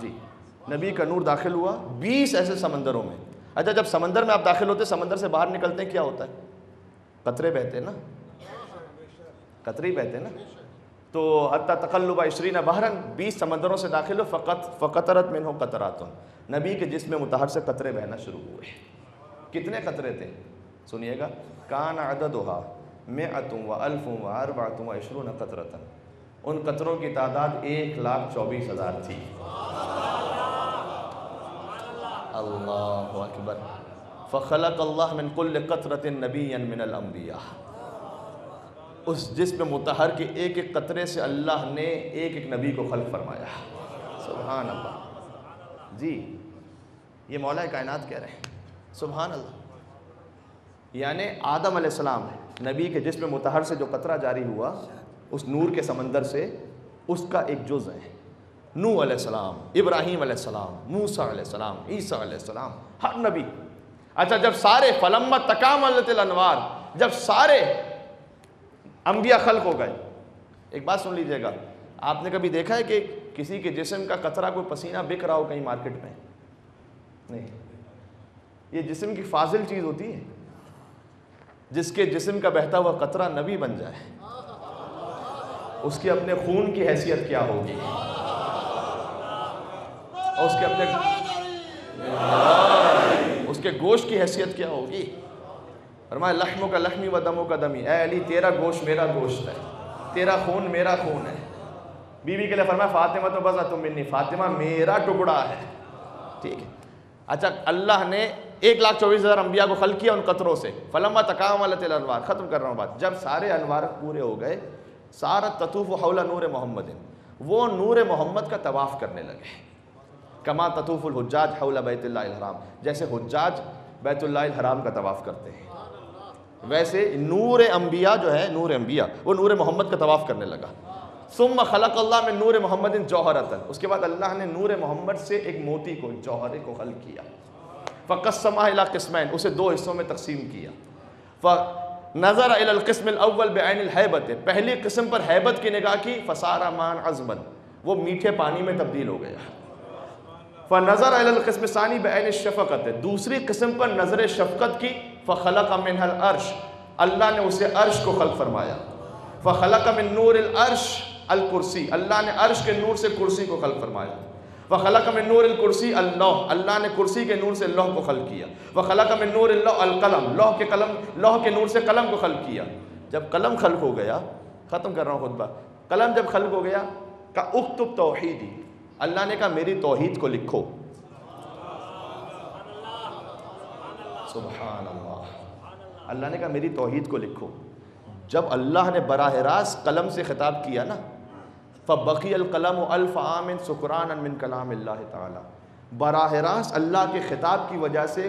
جی نبی کا نور داخل ہوا 20 ایسے سمندروں میں. اچھا جب سمندر میں آپ داخل ہوتے سمندر سے باہر نکلتے ہیں کیا ہوتا ہے؟ قطرے بہتے ہیں نا, قطرے ہی بہتے ہیں نا. تو حتی تقلب 20 بحرن 20 سمندروں سے داخل ہو فقطرت منہ قطرات. نبی کے جسم مطہر سے قطرے بہنا شروع ہوئے. کتنے قطرے تھے سنیے گا؟ کان عددھا 100,024 قطرۃ. ان قطروں کی تعداد 1,24,000 تھی. اللہ اکبر. فخلق اللہ من کل قطرۃ نبیا من الانبیاء. اس جسم مطہر کے ایک ایک قطرے سے اللہ نے ایک ایک نبی کو خلق فرمایا. سبحان اللہ. جی یہ مولا کائنات کہہ رہے ہیں سبحان اللہ. یعنی آدم علیہ السلام نبی کے جسم مطہر سے جو قطرہ جاری ہوا اس نور کے سمندر سے, اس کا ایک جز ہے. نوح علیہ السلام, ابراہیم علیہ السلام, موسیٰ علیہ السلام, عیسیٰ علیہ السلام, ہر نبی. اچھا جب سارے فلما تکاملت الانوار, جب سارے انبیاء خلق ہو گئے. ایک بات سن لیجئے گا, آپ نے کبھی دیکھا ہے کہ کسی کے جسم کا قطرہ کوئی پسینہ بک رہا ہو کہیں مارکیٹ میں؟ نہیں. یہ جسم کی فاضل چیز ہوتی ہے. جس کے جسم کا بہتا ہوا قطرہ نبی بن جائے اس کے اپنے خون کی حیثیت کیا ہوگی, اور اس کے اپنے اس کے گوشت کی حیثیت کیا ہوگی. فرمایا لحموں کا لحمی و دموں کا دمی. اے علی تیرا گوشت میرا گوشت ہے, تیرا خون میرا خون ہے. بیوی کے لیے فرمایا فاطمہ تو بضعۃ منی, فاطمہ میرا ٹکڑا ہے. ٹھیک ہے. اچھا اللہ نے 1,24,000 انبیاء کو خلق کیا ان قطروں سے. فلما تکاملت الانوار. ختم کر رہا ہوں بات. جب سارے انوار پورے ہو گئے سارت تطوف حول نور محمد, وہ نور محمد کا طواف کرنے لگے. کما تطوف الحجاج حول بیت اللہ الحرام, جیسے حجاج بیت اللہ الحرام کا طواف کرتے ہیں ویسے نور انبیاء جو ہے, نور انبیاء وہ نور محمد کا طواف کرنے لگا. ثم خلق اللہ من نور محمد جوہرۃ. اس کے بعد اللہ نے نور محمد سے ایک موتی کو, جوہرے کو خلق کیا. فقسمہ الی قسمین, اسے 2 حصوں میں تقسیم کیا. فنظر الی القسم الاول بعین الہیبۃ, پہلی قسم پر ہیبت کی نگاہ کی. فصار ماء عذبا, وہ میٹھے پانی میں تبدیل ہو گیا. فنظر الی القسم الثانی بعین الشفقۃ, دوسری قسم پر نظر شفقت کی. فخلق منها العرش, اللہ نے اسے عرش کو خلق فرمایا. فخلق من نور العرش الکرسی, اللہ نے عرش کے نور سے کرسی کو خلق فرمایا. فخلق من نور الکرسی اللوح, اللہ نے کرسی کے نور سے لوح کو خلق کیا. فخلق من نور اللوح القلم, لوح کے نور سے قلم کو خلق کیا. جب قلم خلق ہو گیا, ختم کر رہا ہوں خطبہ, قلم جب خلق ہو گیا کہ اکتب توحیدی, اللہ نے کہا میری توحید کو لکھو. سبحان اللہ. اللہ نے کہا میری توحید کو لکھو. جب اللہ نے براہ راست قلم سے خطاب کیا نا, فبقی القلم 1000 عام سکرانا من کلام اللہ تعالی, براہ راست اللہ کے خطاب کی وجہ سے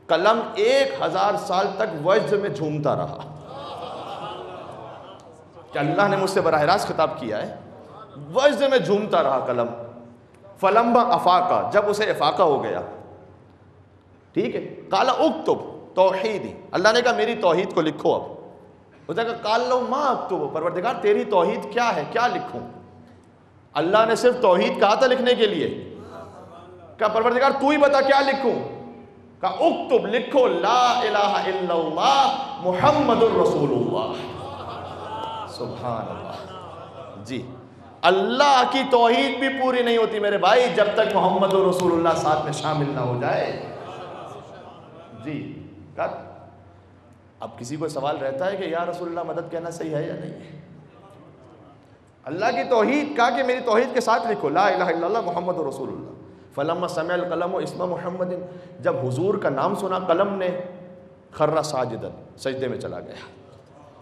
قلم 1000 سال تک وجد میں جھومتا رہا. کہ اللہ نے مجھ سے براہ راست خطاب کیا ہے, وجد میں جھومتا رہا قلم. فلما افاقہ, جب اسے افاقہ ہو گیا, ٹھیک ہے, قال اکتب توحیدی, اللہ نے کہا میری توحید کو لکھو. اب اس نے کہا قال لو ما اکتب, پروردگار تیری توحید کیا ہے, کیا لکھوں. اللہ نے صرف توحید کہا تھا لکھنے کے لیے, کہا پروردگار تو ہی بتا کیا لکھوں. کہا اکتب, لکھو لا الہ الا اللہ محمد الرسول اللہ. سبحان اللہ. جی اللہ کی توحید بھی پوری نہیں ہوتی میرے بھائی جب تک محمد الرسول اللہ ساتھ میں شامل نہ ہو جائے. جی اب کسی کو سوال رہتا ہے کہ یا رسول اللہ مدد کہنا صحیح ہے یا نہیں. اللہ کی توحید کہا کہ میری توحید کے ساتھ لکھو لا الہ الا اللہ محمد رسول اللہ. فلما سمع القلم اسم محمد, جب حضور کا نام سنا قلم نے خر ساجدا, سجدے میں چلا گیا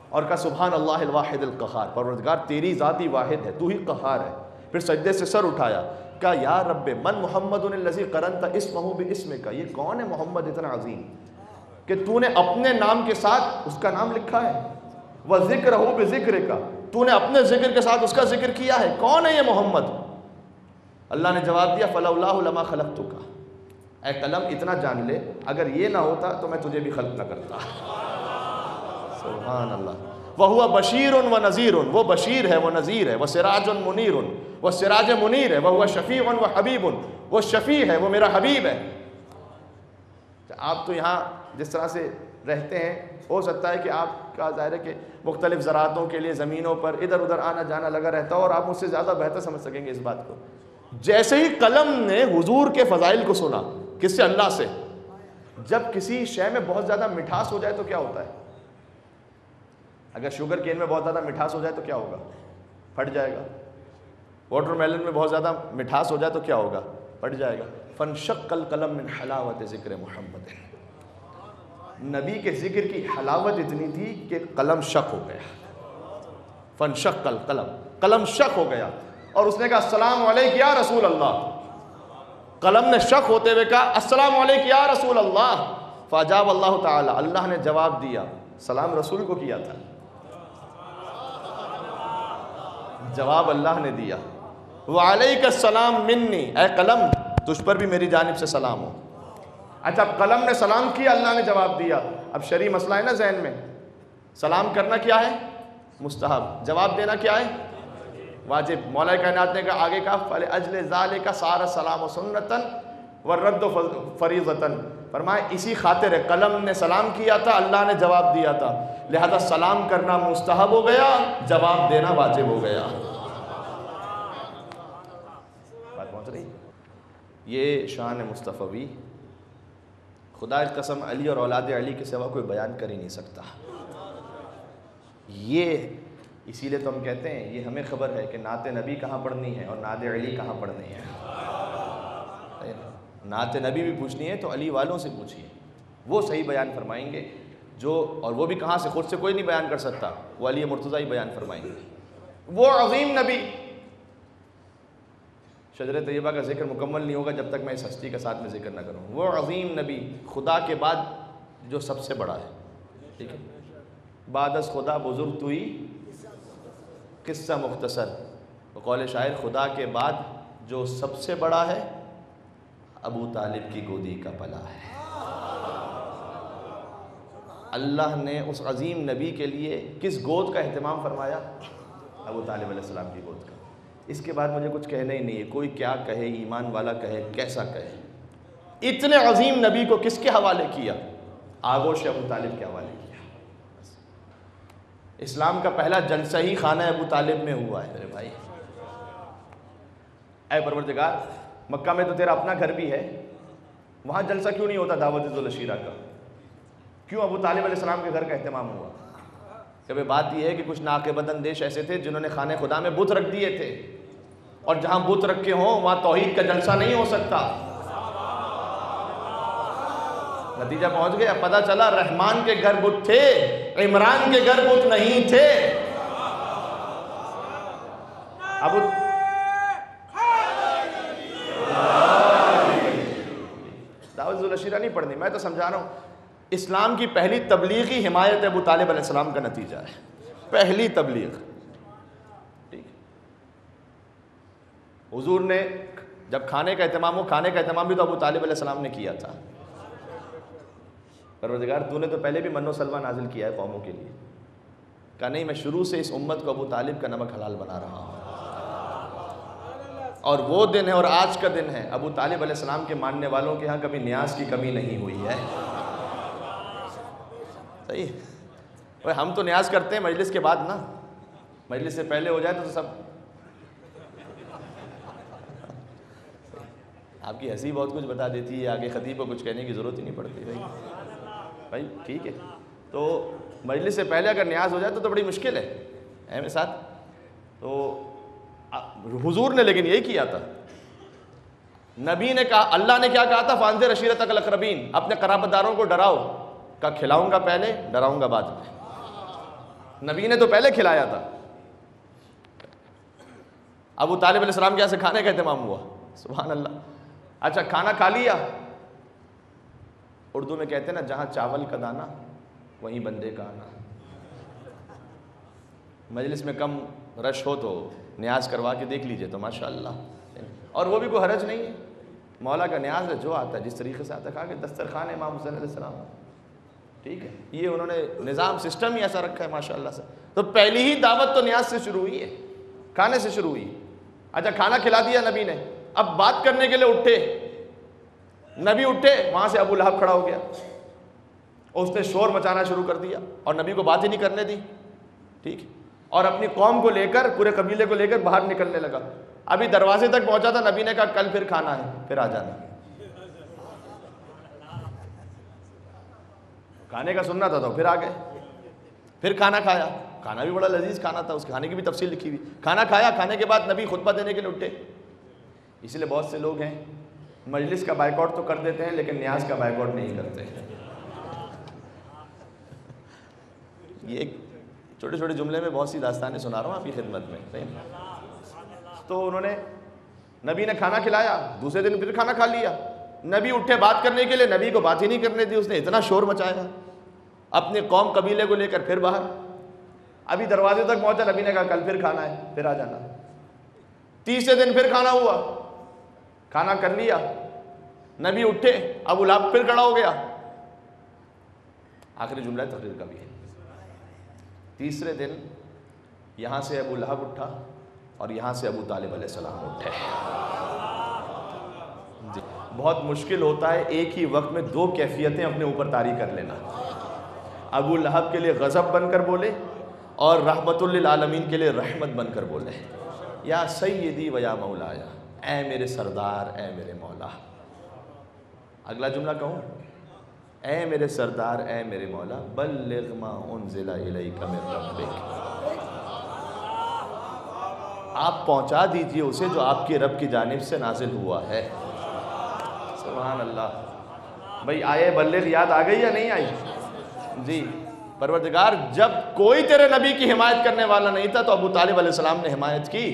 اور کہا سبحان اللہ الواحد القہار, پروردگار تیری ذاتی واحد ہے, تو ہی قہار ہے. پھر سجدے سے سر اٹھایا, کہا یا رب من محمد الذی قرنت اسمہ باسمک, یہ کون ہے محمد اتنا عظیم کہ تو نے اپنے نام کے ساتھ اس کا نام لکھا ہے. وذکرہ بذکرک, تو نے اپنے ذکر کے ساتھ اس کا ذکر کیا ہے, کون ہے یہ محمد. اللہ نے جواب دیا فلولاہ لما خلقتک, اے قلم اتنا جان لے اگر یہ نہ ہوتا تو میں تجھے بھی خلق نہ کرتا. سبحان اللہ. وَهُوَ بَشِيرٌ وَنَذِيرٌ، وہ بشیر ہے، وہ نذیر ہے، وَسِرَاجٌ مُنِيرٌ، وہ سراج منیر ہے، وَهُوَ شَفِيعٌ وَحَبِيبٌ، وہ شفیع ہے، وہ میرا حبیب ہے۔ آپ تو یہاں جس طرح سے رہتے ہیں، ہو سکتا ہے کہ آپ کا ظاہر ہے کہ مختلف زراعتوں کے لیے زمینوں پر ادھر ادھر آنا جانا لگا رہتا ہو، اور آپ مجھ سے زیادہ بہتر سمجھ سکیں گے اس بات کو۔ جیسے ہی قلم نے حضور کے فضائل کو سنا، کس سے؟ اللہ سے۔ جب کسی شے میں بہت زیادہ مٹھاس ہو جائے تو کیا ہوتا ہے؟ اگر شوگر کین میں بہت زیادہ مٹھاس ہو جائے تو کیا ہوگا؟ پھٹ جائے گا۔ واٹر میلن میں بہت زیادہ مٹھاس ہو جائے تو کیا ہوگا؟ پھٹ جائے گا۔ فانشق القلم من حلاوت ذکر محمد، نبی کے ذکر کی حلاوت اتنی تھی کہ قلم شق ہو گیا۔ فانشق القلم، قلم شق ہو گیا، اور اس نے کہا السلام علیک یا رسول اللہ۔ قلم نے شق ہوتے ہوئے کہا السلام علیک یا رسول اللہ، فاجاب اللہ تعالی، اللہ نے جواب دیا۔ سلام رسول کو کیا تھا، جواب اللہ نے دیا۔ وعلیک السلام منی، اے قلم تجھ پر بھی میری جانب سے سلام ہو۔ اچھا، اب قلم نے سلام کیا، اللہ نے جواب دیا۔ اب شرعی مسئلہ ہے نا ذہن میں، سلام کرنا کیا ہے؟ مستحب، جواب دینا کیا ہے؟ واجب۔ مولا کائنات نے کہا آگے کا فَلِأَجْلِ ذَلِكَ صَارَ السَّلَامُ سُنَّةً وَالرَّدُّ فَرِيضَةً، فرمایا اسی خاطر ہے، قلم نے سلام کیا تھا، اللہ نے جواب دیا تھا، لہذا سلام کرنا مستحب ہو گیا، جواب دینا واجب ہو گیا۔ بات پہنچ رہی؟ یہ شان مصطفی، خدا کی قسم علی اور اولاد علی کے سوا کوئی بیان کر ہی نہیں سکتا۔ یہ اسی لیے تو ہم کہتے ہیں، یہ ہمیں خبر ہے کہ نعت نبی کہاں پڑھنی ہے اور نعت علی کہاں پڑھنی ہے۔ نعت نبی بھی پوچھنی ہے تو علی والوں سے پوچھیے، وہ صحیح بیان فرمائیں گے، جو اور وہ بھی کہاں سے، خود سے کوئی نہیں بیان کر سکتا، وہ علی مرتضیٰ ہی بیان فرمائیں گے۔ وہ عظیم نبی، شجر طیبہ کا ذکر مکمل نہیں ہوگا جب تک میں اس ہستی کے ساتھ میں ذکر نہ کروں۔ وہ عظیم نبی، خدا کے بعد جو سب سے بڑا ہے، ٹھیک ہے، بعد از خدا بزرگ تو ہی قصہ مختصر، قول شاعر خدا کے بعد جو سب سے بڑا ہے ابو طالب کی گودی کا پلا ہے۔ اللہ نے اس عظیم نبی کے لیے کس گود کا اہتمام فرمایا؟ ابو طالب علیہ السلام کی گود کا۔ اس کے بعد مجھے کچھ کہنا ہی نہیں ہے، کوئی کیا کہے، ایمان والا کہے، کیسا کہے، اتنے عظیم نبی کو کس کے حوالے کیا؟ آغوش ابو طالب کے حوالے کیا۔ اسلام کا پہلا جلسہ ہی خانہ ابو طالب میں ہوا ہے میرے بھائی۔ اے پروردگار، مکہ میں تو تیرا اپنا گھر بھی ہے، وہاں جلسہ کیوں نہیں ہوتا دعوت ذو العشیرہ کا؟ کیوں ابو طالب علیہ السلام کے گھر کا اہتمام ہوا؟ کہ بات یہ ہے کہ کچھ ناقبت اندیش ایسے تھے جنہوں نے خانہ خدا میں بت رکھ دیے تھے، اور جہاں بت رکھے ہوں وہاں توحید کا جلسہ نہیں ہو سکتا۔ نتیجہ پہنچ گیا، پتہ چلا رحمان کے گھر بت تھے، عمران کے گھر بت نہیں تھے۔ ابو دعوت ذو العشیرہ نہیں پڑھنی، میں تو سمجھا رہا ہوں، اسلام کی پہلی تبلیغی حمایت ابو طالب علیہ السلام کا نتیجہ ہے، پہلی تبلیغ، ٹھیک۔ حضور نے جب کھانے کا اہتمام ہو، کھانے کا اہتمام بھی تو ابو طالب علیہ السلام نے کیا تھا۔ پروردگار تو نے تو پہلے بھی من و سلوہ نازل کیا ہے قوموں کے لیے، کہا نہیں میں شروع سے اس امت کو ابو طالب کا نمک حلال بنا رہا ہوں، اور وہ دن ہے اور آج کا دن ہے، ابو طالب علیہ السلام کے ماننے والوں کے ہاں کبھی نیاز کی کمی نہیں ہوئی ہے۔ صحیح، ہم تو نیاز کرتے ہیں مجلس کے بعد نا، مجلس سے پہلے ہو جائے تو سب آپ کی ہنسی بہت کچھ بتا دیتی ہے، آگے خطیب کو کچھ کہنے کی ضرورت ہی نہیں پڑتی بھائی، ٹھیک ہے۔ تو مجلس سے پہلے اگر نیاز ہو جائے تو بڑی مشکل ہے میرے ساتھ۔ تو حضور نے لیکن یہی کیا تھا، نبی نے کہا، اللہ نے کیا کہا تھا؟ فانذر عشیرتک الاقربین، اپنے قرابت داروں کو ڈراؤ، کہا کھلاؤں گا پہلے، ڈراؤں گا بعد میں۔ نبی نے تو پہلے کھلایا تھا۔ ابو طالب علیہ السلام کے یہاں سے کھانے کا اہتمام ہوا، سبحان اللہ۔ اچھا کھانا کھا لیا، اردو میں کہتے ہیں نا جہاں چاول کا دانا وہیں بندے کا آنا۔ مجلس میں کم رش ہو تو نیاز کروا کے دیکھ لیجئے تو ماشاءاللہ، اور وہ بھی کوئی حرج نہیں ہے، مولا کا نیاز ہے، جو آتا ہے جس طریقے سے آتا ہے، کہا کہ دسترخوان امام حسین علیہ السلام ٹھیک ہے، یہ انہوں نے نظام سسٹم ہی ایسا رکھا ہے ماشاءاللہ سے. تو پہلی ہی دعوت تو نیاز سے شروع ہوئی ہے، کھانے سے شروع ہوئی. اچھا کھانا کھلا دیا نبی نے، اب بات کرنے کے لیے اٹھے، نبی اٹھے، وہاں سے ابو لہب کھڑا ہو گیا اور اس نے شور مچانا شروع کر دیا اور نبی کو بات ہی نہیں کرنے دی. ٹھیک، اور اپنی قوم کو لے کر، پورے قبیلے کو لے کر باہر نکلنے لگا. ابھی دروازے تک پہنچا تھا، نبی نے کہا کل پھر کھانا ہے، پھر آ جانا. کھانے کا سننا تھا تو پھر آ گئے، پھر کھانا کھایا. کھانا بھی بڑا لذیذ کھانا تھا، اس کھانے کی بھی تفصیل لکھی ہوئی. کھانا کھایا، کھانے کے بعد نبی خطبہ دینے کے لیے اٹھے. اسی لیے بہت سے لوگ ہیں مجلس کا بائیکاٹ تو کر دیتے ہیں لیکن نیاز کا بائیکاٹ نہیں کرتے. یہ ایک چھوٹے چھوٹے جملے میں بہت سی داستانیں سنا رہا ہوں آپ کی خدمت میں. تو انہوں نے، نبی نے کھانا کھلایا، دوسرے دن پھر کھانا کھا لیا. نبی اٹھے بات کرنے کے لیے، نبی کو بات ہی نہیں کرنے دی. اس نے اتنا شور مچایا اپنے قوم قبیلے کو لے کر، پھر باہر. ابھی دروازے تک پہنچا، نبی نے کہا کل پھر کھانا ہے، پھر آ جانا. تیسرے دن پھر کھانا ہوا، کھانا کر لیا، نبی اٹھے، ابو لہب پھر کھڑا ہو گیا. آخری جملہ تقریر کا بھی ہے. تیسرے دن یہاں سے ابو لہب اٹھا اور یہاں سے ابو طالب علیہ السلام اٹھے. جی بہت مشکل ہوتا ہے ایک ہی وقت میں دو کیفیتیں اپنے اوپر طاری کر لینا. ابو لہب کے لیے غضب بن کر بولے اور رحمت للعالمین کے لیے رحمت بن کر بولے. یا سیدی و یا مولایا، اے میرے سردار، اے میرے مولا. اگلا جملہ کہوں، اے میرے سردار، اے میرے مولا، بلغ ما انزل الیک من ربک، آپ پہنچا دیجئے اسے جو آپ کے رب کی جانب سے نازل ہوا ہے. سبحان اللہ. بھئی آیے بلغ یاد آ گئی یا نہیں آئی؟ جی پروردگار جب کوئی تیرے نبی کی حمایت کرنے والا نہیں تھا تو ابو طالب علیہ السلام نے حمایت کی.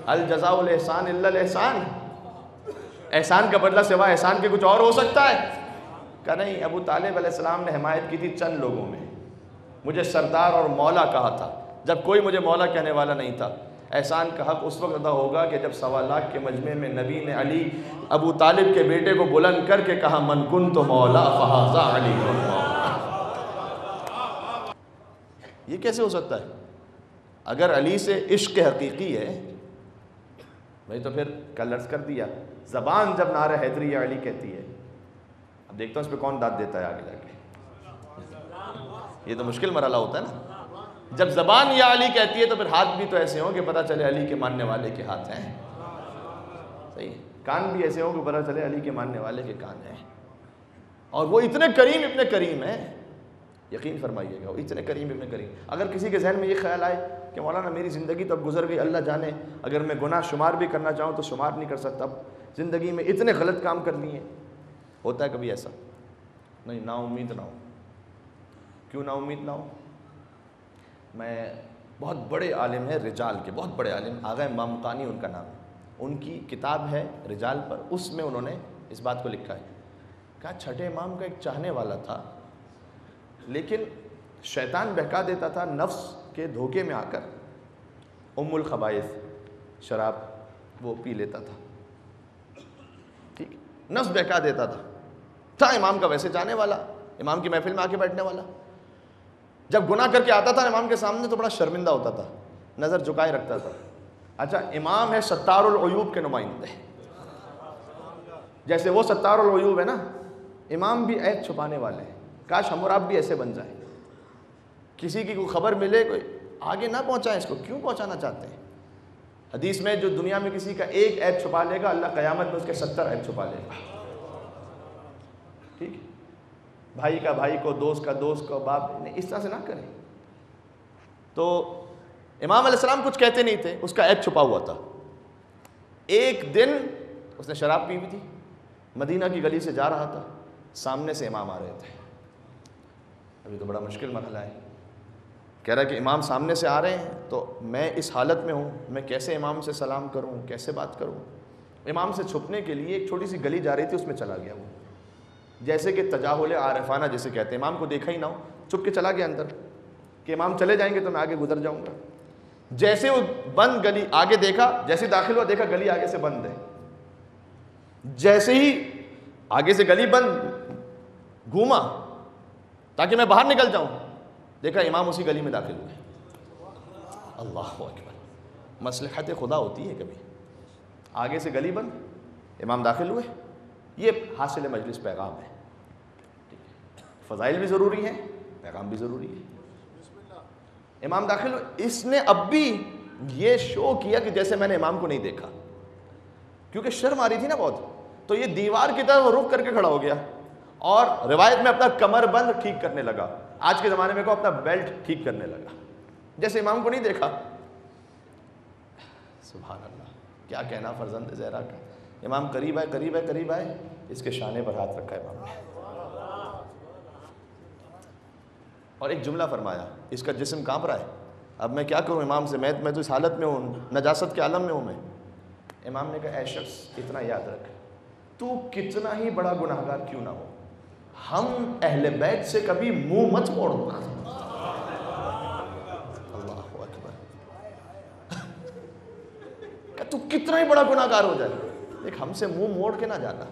الجزاء الاحسان الا الاحسان، احسان کا بدلہ سوا احسان کے کچھ اور ہو سکتا ہے؟ کہ نہیں، ابو طالب علیہ السلام نے حمایت کی تھی چند لوگوں میں. مجھے سردار اور مولا کہا تھا جب کوئی مجھے مولا کہنے والا نہیں تھا. احسان کا حق اس وقت ادا ہوگا کہ جب 1.25 لاکھ کے مجمع میں نبی نے علی ابو طالب کے بیٹے کو بلند کر کے کہا من کنت مولا فہذا علی مولا. یہ کیسے ہو سکتا ہے؟ اگر علی سے عشق حقیقی ہے بھئی تو پھر کل عرض کر دیا، زبان جب نعرہ حیدری یا علی کہتی ہے، اب دیکھتا ہوں اس پہ کون داد دیتا ہے آگے جا کے. یہ تو مشکل مرحلہ ہوتا ہے نا. جب زبان یا علی کہتی ہے تو پھر ہاتھ بھی تو ایسے ہوں کہ پتہ چلے علی کے ماننے والے کے ہاتھ ہیں. صحیح، کان بھی ایسے ہوں کہ پتہ چلے علی کے ماننے والے کے کان ہیں. اور وہ اتنے کریم اتنے کریم ہیں، یقین فرمائیے گا وہ اتنے کریم اتنے کریم. اگر کسی کے ذہن میں یہ خیال آئے کہ مولانا میری زندگی تو اب گزر گئی، اللہ جانے اگر میں گناہ شمار بھی کرنا چاہوں تو شمار نہیں کر سکتا، اب زندگی میں اتنے غلط کام کر لیے. ہوتا ہے کبھی ایسا؟ نہیں، نا امید نہ ہو. کیوں نا امید نہ ہو؟ میں بہت بڑے عالم ہیں رجال کے، بہت بڑے عالم، آغا امام مقانی ان کا نام ہے، ان کی کتاب ہے رجال پر، اس میں انہوں نے اس بات کو لکھا ہے. کہا چھٹے امام کا ایک چاہنے والا تھا لیکن شیطان بہکا دیتا تھا، نفس کے دھوکے میں آ کر ام الخبائث شراب وہ پی لیتا تھا. ٹھیک، نفس بہکا دیتا تھا امام کا ویسے جانے والا، امام کی محفل میں آ کے بیٹھنے والا. جب گناہ کر کے آتا تھا امام کے سامنے تو بڑا شرمندہ ہوتا تھا، نظر جھکائے رکھتا تھا. اچھا امام ہے ستار العیوب کے نمائندے، جیسے وہ ستار العیوب ہے نا، امام بھی عیب چھپانے والے ہیں. کاش ہم اور آپ بھی ایسے بن جائیں. کسی کی کوئی خبر ملے کوئی آگے نہ پہنچائیں، اس کو کیوں پہنچانا چاہتے ہیں؟ حدیث میں جو دنیا میں کسی کا ایک عیب چھپا لے گا اللہ قیامت میں اس کے 70 عیب چھپا لے گا. ٹھیک، بھائی کا بھائی کو، دوست کا دوست کو، باپ نہیں، اس طرح سے نہ کریں. تو امام علیہ السلام کچھ کہتے نہیں تھے، اس کا عیب چھپا ہوا تھا. ایک دن اس نے شراب پی ہوئی تھی، مدینہ کی گلی سے جا رہا تھا، سامنے سے امام آ رہے تھے. ابھی تو بڑا مشکل مرحلہ ہے. کہہ رہا ہے کہ امام سامنے سے آ رہے ہیں تو میں اس حالت میں ہوں، میں کیسے امام سے سلام کروں، کیسے بات کروں. امام سے چھپنے کے لیے ایک چھوٹی سی گلی جا رہی تھی، اس میں چلا گیا وہ، جیسے کہ تجاہل عارفانہ جسے کہتے ہیں. امام کو دیکھا ہی نہ ہو، چھپ کے چلا گیا اندر کہ امام چلے جائیں گے تو میں آگے گزر جاؤں گا. جیسے وہ بند گلی آگے دیکھا، جیسے داخل ہوا دیکھا گلی آگے سے بند ہے. جیسے ہی آگے سے گلی بند، گھوما تاکہ میں باہر نکل جاؤں. دیکھا امام اسی گلی میں داخل ہوئے. اللہ اکبر. مصلحت خدا ہوتی ہے کبھی. آگے سے گلی بند, امام داخل ہوئے. یہ حاصل مجلس پیغام ہے. فضائل بھی ضروری ہیں, پیغام بھی ضروری ہے. امام داخل ہوئے. اس نے اب بھی یہ شو کیا کہ جیسے میں نے امام کو نہیں دیکھا, کیونکہ شرم آ رہی تھی نا بہت. تو یہ دیوار کی طرف رخ کر کے کھڑا ہو گیا اور روایت میں اپنا کمر بند ٹھیک کرنے لگا. آج کے زمانے میں کو اپنا بیلٹ ٹھیک کرنے لگا, جیسے امام کو نہیں دیکھا. سبحان اللہ, کیا کہنا فرزند زہرا کا. امام قریب آئے, قریب آئے, قریب آئے, اس کے شانے پر ہاتھ رکھا امام نے اور ایک جملہ فرمایا, اس کا جسم کانپ رہا ہے, اب میں کیا کروں امام سے, میں تو اس حالت میں ہوں, نجاست کے عالم میں ہوں میں. امام نے کہا اے شخص اتنا یاد رکھ, تو کتنا ہی بڑا گناہگار کیوں نہ ہو, ہم اہل بیت سے کبھی منہ مت موڑو. اللہ اکبر. کہ تو کتنا ہی بڑا گناہگار ہو جائے, دیکھ ہم سے منہ موڑ کے نہ جانا,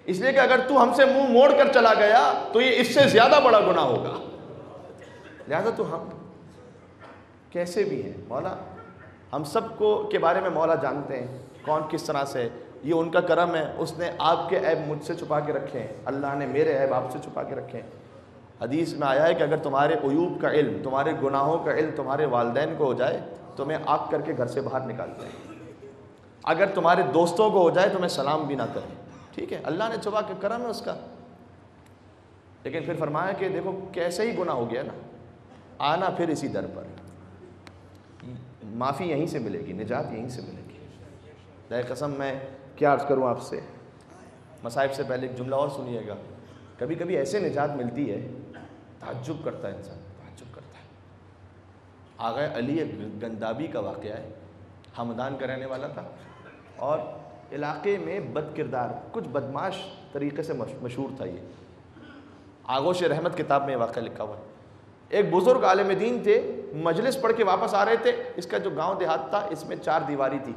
اس لیے کہ اگر تو ہم سے منہ موڑ کر چلا گیا تو یہ اس سے زیادہ بڑا گناہ ہوگا. لہذا تو ہم کیسے بھی ہیں, مولا ہم سب کو کے بارے میں مولا جانتے ہیں کون کس طرح سے. یہ ان کا کرم ہے, اس نے آپ کے عیب مجھ سے چھپا کے رکھے ہیں, اللہ نے میرے عیب آپ سے چھپا کے رکھے ہیں. حدیث میں آیا ہے کہ اگر تمہارے عیوب کا علم, تمہارے گناہوں کا علم تمہارے والدین کو ہو جائے تو میں آگ کر کے گھر سے باہر نکال دیں. اگر تمہارے دوستوں کو ہو جائے تو میں سلام بھی نہ کریں. ٹھیک ہے, اللہ نے چھپا کے کرم ہے اس کا. لیکن پھر فرمایا کہ دیکھو کیسے ہی گناہ ہو گیا نا, آنا پھر اسی در پر, معافی یہیں سے ملے گی, نجات یہیں سے ملے گی. دائے قسم میں کیا عرض کروں آپ سے, مصائب سے پہلے ایک جملہ اور سنیے گا. کبھی کبھی ایسے نجات ملتی ہے, تعجب کرتا ہے انسان, تعجب کرتا ہے. آغا علی گندابی کا واقعہ ہے, ہمدان کا رہنے والا تھا اور علاقے میں بد کردار, کچھ بدماش طریقے سے مشہور تھا. یہ آغوش رحمت کتاب میں یہ واقعہ لکھا ہوا ہے. ایک بزرگ عالم دین تھے, مجلس پڑھ کے واپس آ رہے تھے. اس کا جو گاؤں دیہات تھا اس میں 4 دیواری تھی.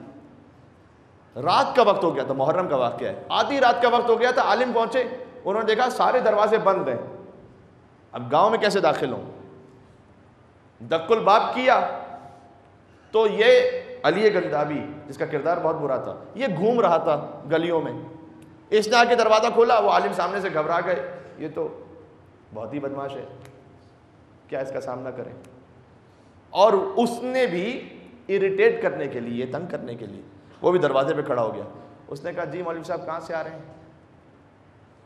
رات کا وقت ہو گیا تھا, محرم کا واقعہ ہے, آدھی رات کا وقت ہو گیا تھا. عالم پہنچے, انہوں نے دیکھا سارے دروازے بند ہیں, اب گاؤں میں کیسے داخل ہوں. دق الباب کیا تو یہ علی گندابی جس کا کردار بہت برا تھا, یہ گھوم رہا تھا گلیوں میں. اس نے آ کے دروازہ کھولا, وہ عالم سامنے سے گھبرا گئے, یہ تو بہت ہی بدماش ہے, کیا اس کا سامنا کریں. اور اس نے بھی اریٹیٹ کرنے کے لیے, تنگ کرنے کے لیے وہ بھی دروازے پہ کھڑا ہو گیا. اس نے کہا جی مولوی صاحب کہاں سے آ رہے ہیں.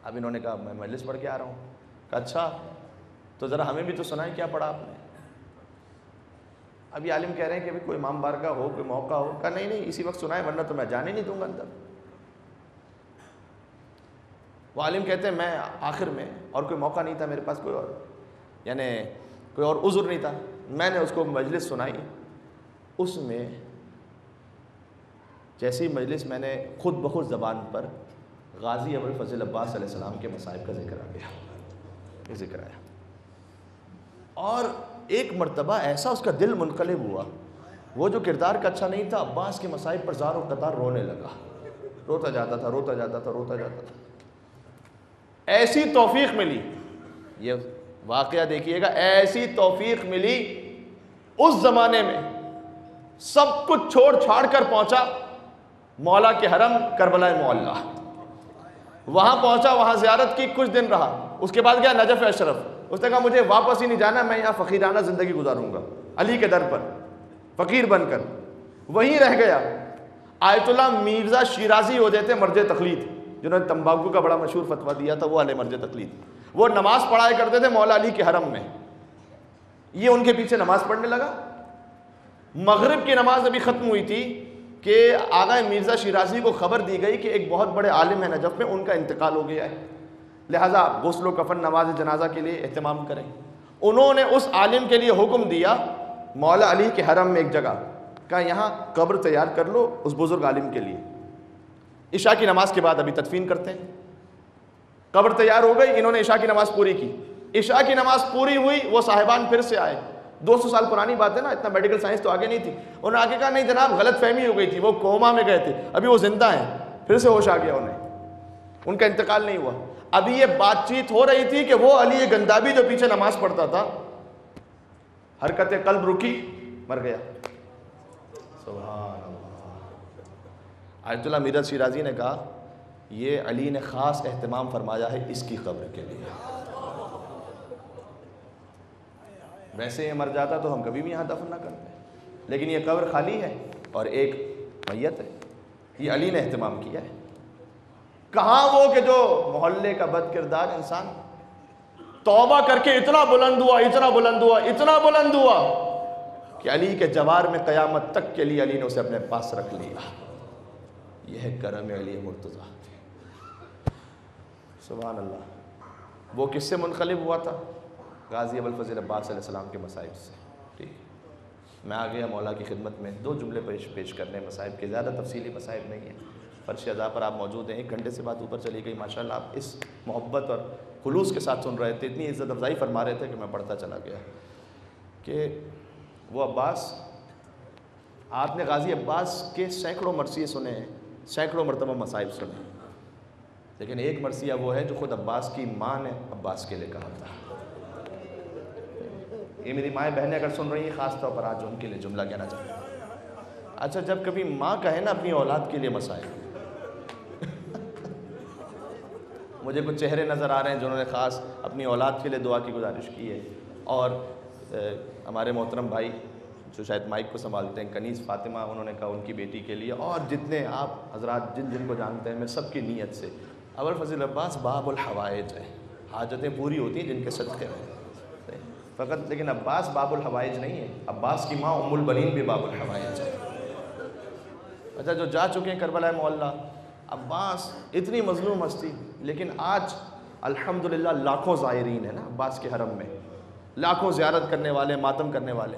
اب انہوں نے کہا میں مجلس پڑھ کے آ رہا ہوں. کہا اچھا تو ذرا ہمیں بھی تو سنائیں کیا پڑھا آپ نے. ابھی عالم کہہ رہے ہیں کہ ابھی کوئی امام بارگاہ ہو, کوئی موقع ہو. کہا نہیں نہیں اسی وقت سنائیں ورنہ تو میں جانے نہیں دوں گا اندر. وہ عالم کہتے ہیں میں آخر میں, اور کوئی موقع نہیں تھا میرے پاس, کوئی اور یعنی کوئی اور عذر نہیں تھا, میں نے اس کو مجلس سنائی. اس میں جیسی مجلس میں نے خود بخود زبان پر غازی ابوالفضل عباس علیہ السلام کے مصائب کا ذکر آ گیا, یہ ذکر آیا. اور ایک مرتبہ ایسا اس کا دل منقلب ہوا, وہ جو کردار کا اچھا نہیں تھا, عباس کے مصائب پر زار و قطار رونے لگا, روتا جاتا تھا, روتا جاتا تھا, روتا جاتا تھا. ایسی توفیق ملی, یہ واقعہ دیکھیے گا, ایسی توفیق ملی اس زمانے میں, سب کچھ چھوڑ چھاڑ کر پہنچا مولا کے حرم کربلا معلیٰ. وہاں پہنچا, وہاں زیارت کی, کچھ دن رہا, اس کے بعد گیا نجف اشرف. اس نے کہا مجھے واپس ہی نہیں جانا, میں یہاں فقیرانہ زندگی گزاروں گا علی کے در پر فقیر بن کر. وہیں رہ گیا. آیت اللہ مرزا شیرازی ہو جاتے مرجع تقلید, جنہوں نے تمباکو کا بڑا مشہور فتویٰ دیا تھا, وہ والے مرجع تقلید. وہ نماز پڑھایا کرتے تھے مولا علی کے حرم میں. یہ ان کے پیچھے نماز پڑھنے لگا. مغرب کی نماز ابھی ختم ہوئی تھی کہ آغا مرزا شیرازی کو خبر دی گئی کہ ایک بہت بڑے عالم ہے نجف میں, ان کا انتقال ہو گیا ہے, لہٰذا غسل و کفن نماز جنازہ کے لیے اہتمام کریں. انہوں نے اس عالم کے لیے حکم دیا مولا علی کے حرم میں ایک جگہ, کہا یہاں قبر تیار کر لو اس بزرگ عالم کے لیے, عشاء کی نماز کے بعد ابھی تدفین کرتے ہیں. قبر تیار ہو گئی, انہوں نے عشاء کی نماز پوری کی. عشاء کی نماز پوری ہوئی, وہ صاحبان پھر سے آئے. 200 سال پرانی بات ہے نا, اتنا میڈیکل سائنس تو آگے نہیں تھی. انہوں نے آگے کہا نہیں جناب غلط فہمی ہو گئی تھی, وہ کوما میں گئے تھے, ابھی وہ زندہ ہیں. پھر سے ہوش آ گیا انہیں, ان کا انتقال نہیں ہوا. ابھی یہ بات چیت ہو رہی تھی کہ وہ علی گندابی جو پیچھے نماز پڑھتا تھا، حرکت قلب رکی، مر گیا۔ سبحان اللہ۔ آیت اللہ میرز شیرازی نے کہا یہ علی نے خاص اہتمام فرمایا ہے اس کی قبر کے لیے، ویسے یہ مر جاتا تو ہم کبھی بھی یہاں دفن نہ کرتے، لیکن یہ قبر خالی ہے اور ایک میت ہے، یہ علی نے اہتمام کیا ہے۔ کہاں وہ کہ جو محلے کا بد کردار انسان توبہ کر کے اتنا بلند ہوا، اتنا بلند ہوا، اتنا بلند ہوا کہ علی کے جوار میں قیامت تک کے لیے علی نے اسے اپنے پاس رکھ لیا۔ یہ ہے کرم علی مرتضیٰ۔ سبحان اللہ۔ وہ کس سے منقلب ہوا تھا؟ غازی ابوالفضل عباس علیہ السلام کے مصائب سے۔ ٹھیک، میں آ گیا مولا کی خدمت میں 2 جملے پیش کرنے، مصائب کے زیادہ تفصیلی مصائب نہیں ہیں، فرش اعضاء پر آپ موجود ہیں، 1 گھنٹے سے بات اوپر چلی گئی، ماشاءاللہ آپ اس محبت اور خلوص کے ساتھ سن رہے تھے، اتنی عزت افزائی فرما رہے تھے کہ میں پڑھتا چلا گیا کہ وہ عباس، آپ نے غازی عباس کے سینکڑوں مرثیے سنے ہیں، سینکڑوں مرتبہ مصائب سنے، لیکن ایک مرثیہ وہ ہے جو خود عباس کی ماں نے عباس کے لیے کہا تھا۔ یہ میری مائیں بہنیں اگر سن رہی ہیں، خاص طور پر آج ان کے لیے جملہ کہنا چاہتا ہوں۔ اچھا، جب کبھی ماں کہے نا اپنی اولاد کے لیے مصائب، مجھے کچھ چہرے نظر آ رہے ہیں جنہوں نے خاص اپنی اولاد کے لیے دعا کی گزارش کی ہے، اور ہمارے محترم بھائی جو شاید مائک کو سنبھالتے ہیں، کنیز فاطمہ، انہوں نے کہا ان کی بیٹی کے لیے، اور جتنے آپ حضرات جن کو جانتے ہیں، میں سب کی نیت سے، ابوالفضل عباس باب الحوائج ہے، حاجتیں پوری ہوتی ہیں جن کے صدقے میں فقط، لیکن عباس باب الحوائج نہیں ہے، عباس کی ماں ام البنین بھی باب الحوائج ہے۔ اچھا، جو جا چکے ہیں کربلا معلیٰ، عباس اتنی مظلوم ہستی، لیکن آج الحمدللہ لاکھوں زائرین ہیں نا عباس کے حرم میں، لاکھوں زیارت کرنے والے، ماتم کرنے والے۔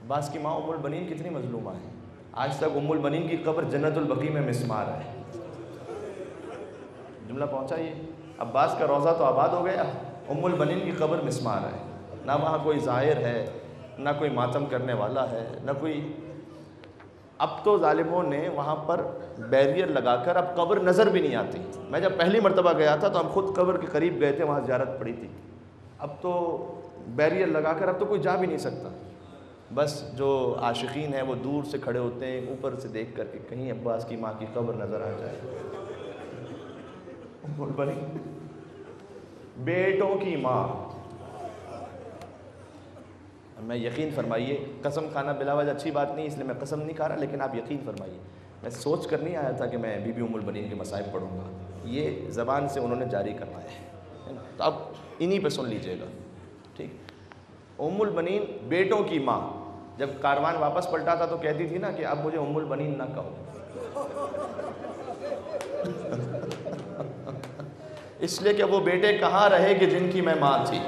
عباس کی ماں ام البنین کتنی مظلومہ ہے، آج تک ام البنین کی قبر جنت البقیع میں مسمار ہے۔ جملہ پہنچا؟ یہ عباس کا روضہ تو آباد ہو گیا، ام البنین کی قبر مسمار ہے، نہ وہاں کوئی زائر ہے، نہ کوئی ماتم کرنے والا ہے، نہ کوئی۔ اب تو ظالموں نے وہاں پر بیریئر لگا کر اب قبر نظر بھی نہیں آتی۔ میں جب پہلی مرتبہ گیا تھا تو ہم خود قبر کے قریب گئے تھے، وہاں زیارت پڑی تھی، اب تو بیریئر لگا کر اب تو کوئی جا بھی نہیں سکتا، بس جو عاشقین ہیں وہ دور سے کھڑے ہوتے ہیں اوپر سے دیکھ کر کے کہیں عباس کی ماں کی قبر نظر آ جائے۔ بیٹوں کی ماں، میں یقین فرمائیے، قسم کھانا بلا وجہ اچھی بات نہیں، اس لیے میں قسم نہیں کھا رہا، لیکن آپ یقین فرمائیے، میں سوچ کر نہیں آیا تھا کہ میں بی بی ام البنین کے مصائب پڑھوں گا، یہ زبان سے انہوں نے جاری کروایا ہے، تو اب انہی پہ سن لیجئے گا۔ ٹھیک، ام البنین بیٹوں کی ماں، جب کاروان واپس پلٹا تھا تو کہتی تھی نا کہ اب مجھے ام البنین نہ کہو، اس لیے کہ وہ بیٹے کہاں رہے کہ جن کی میں ماں تھی۔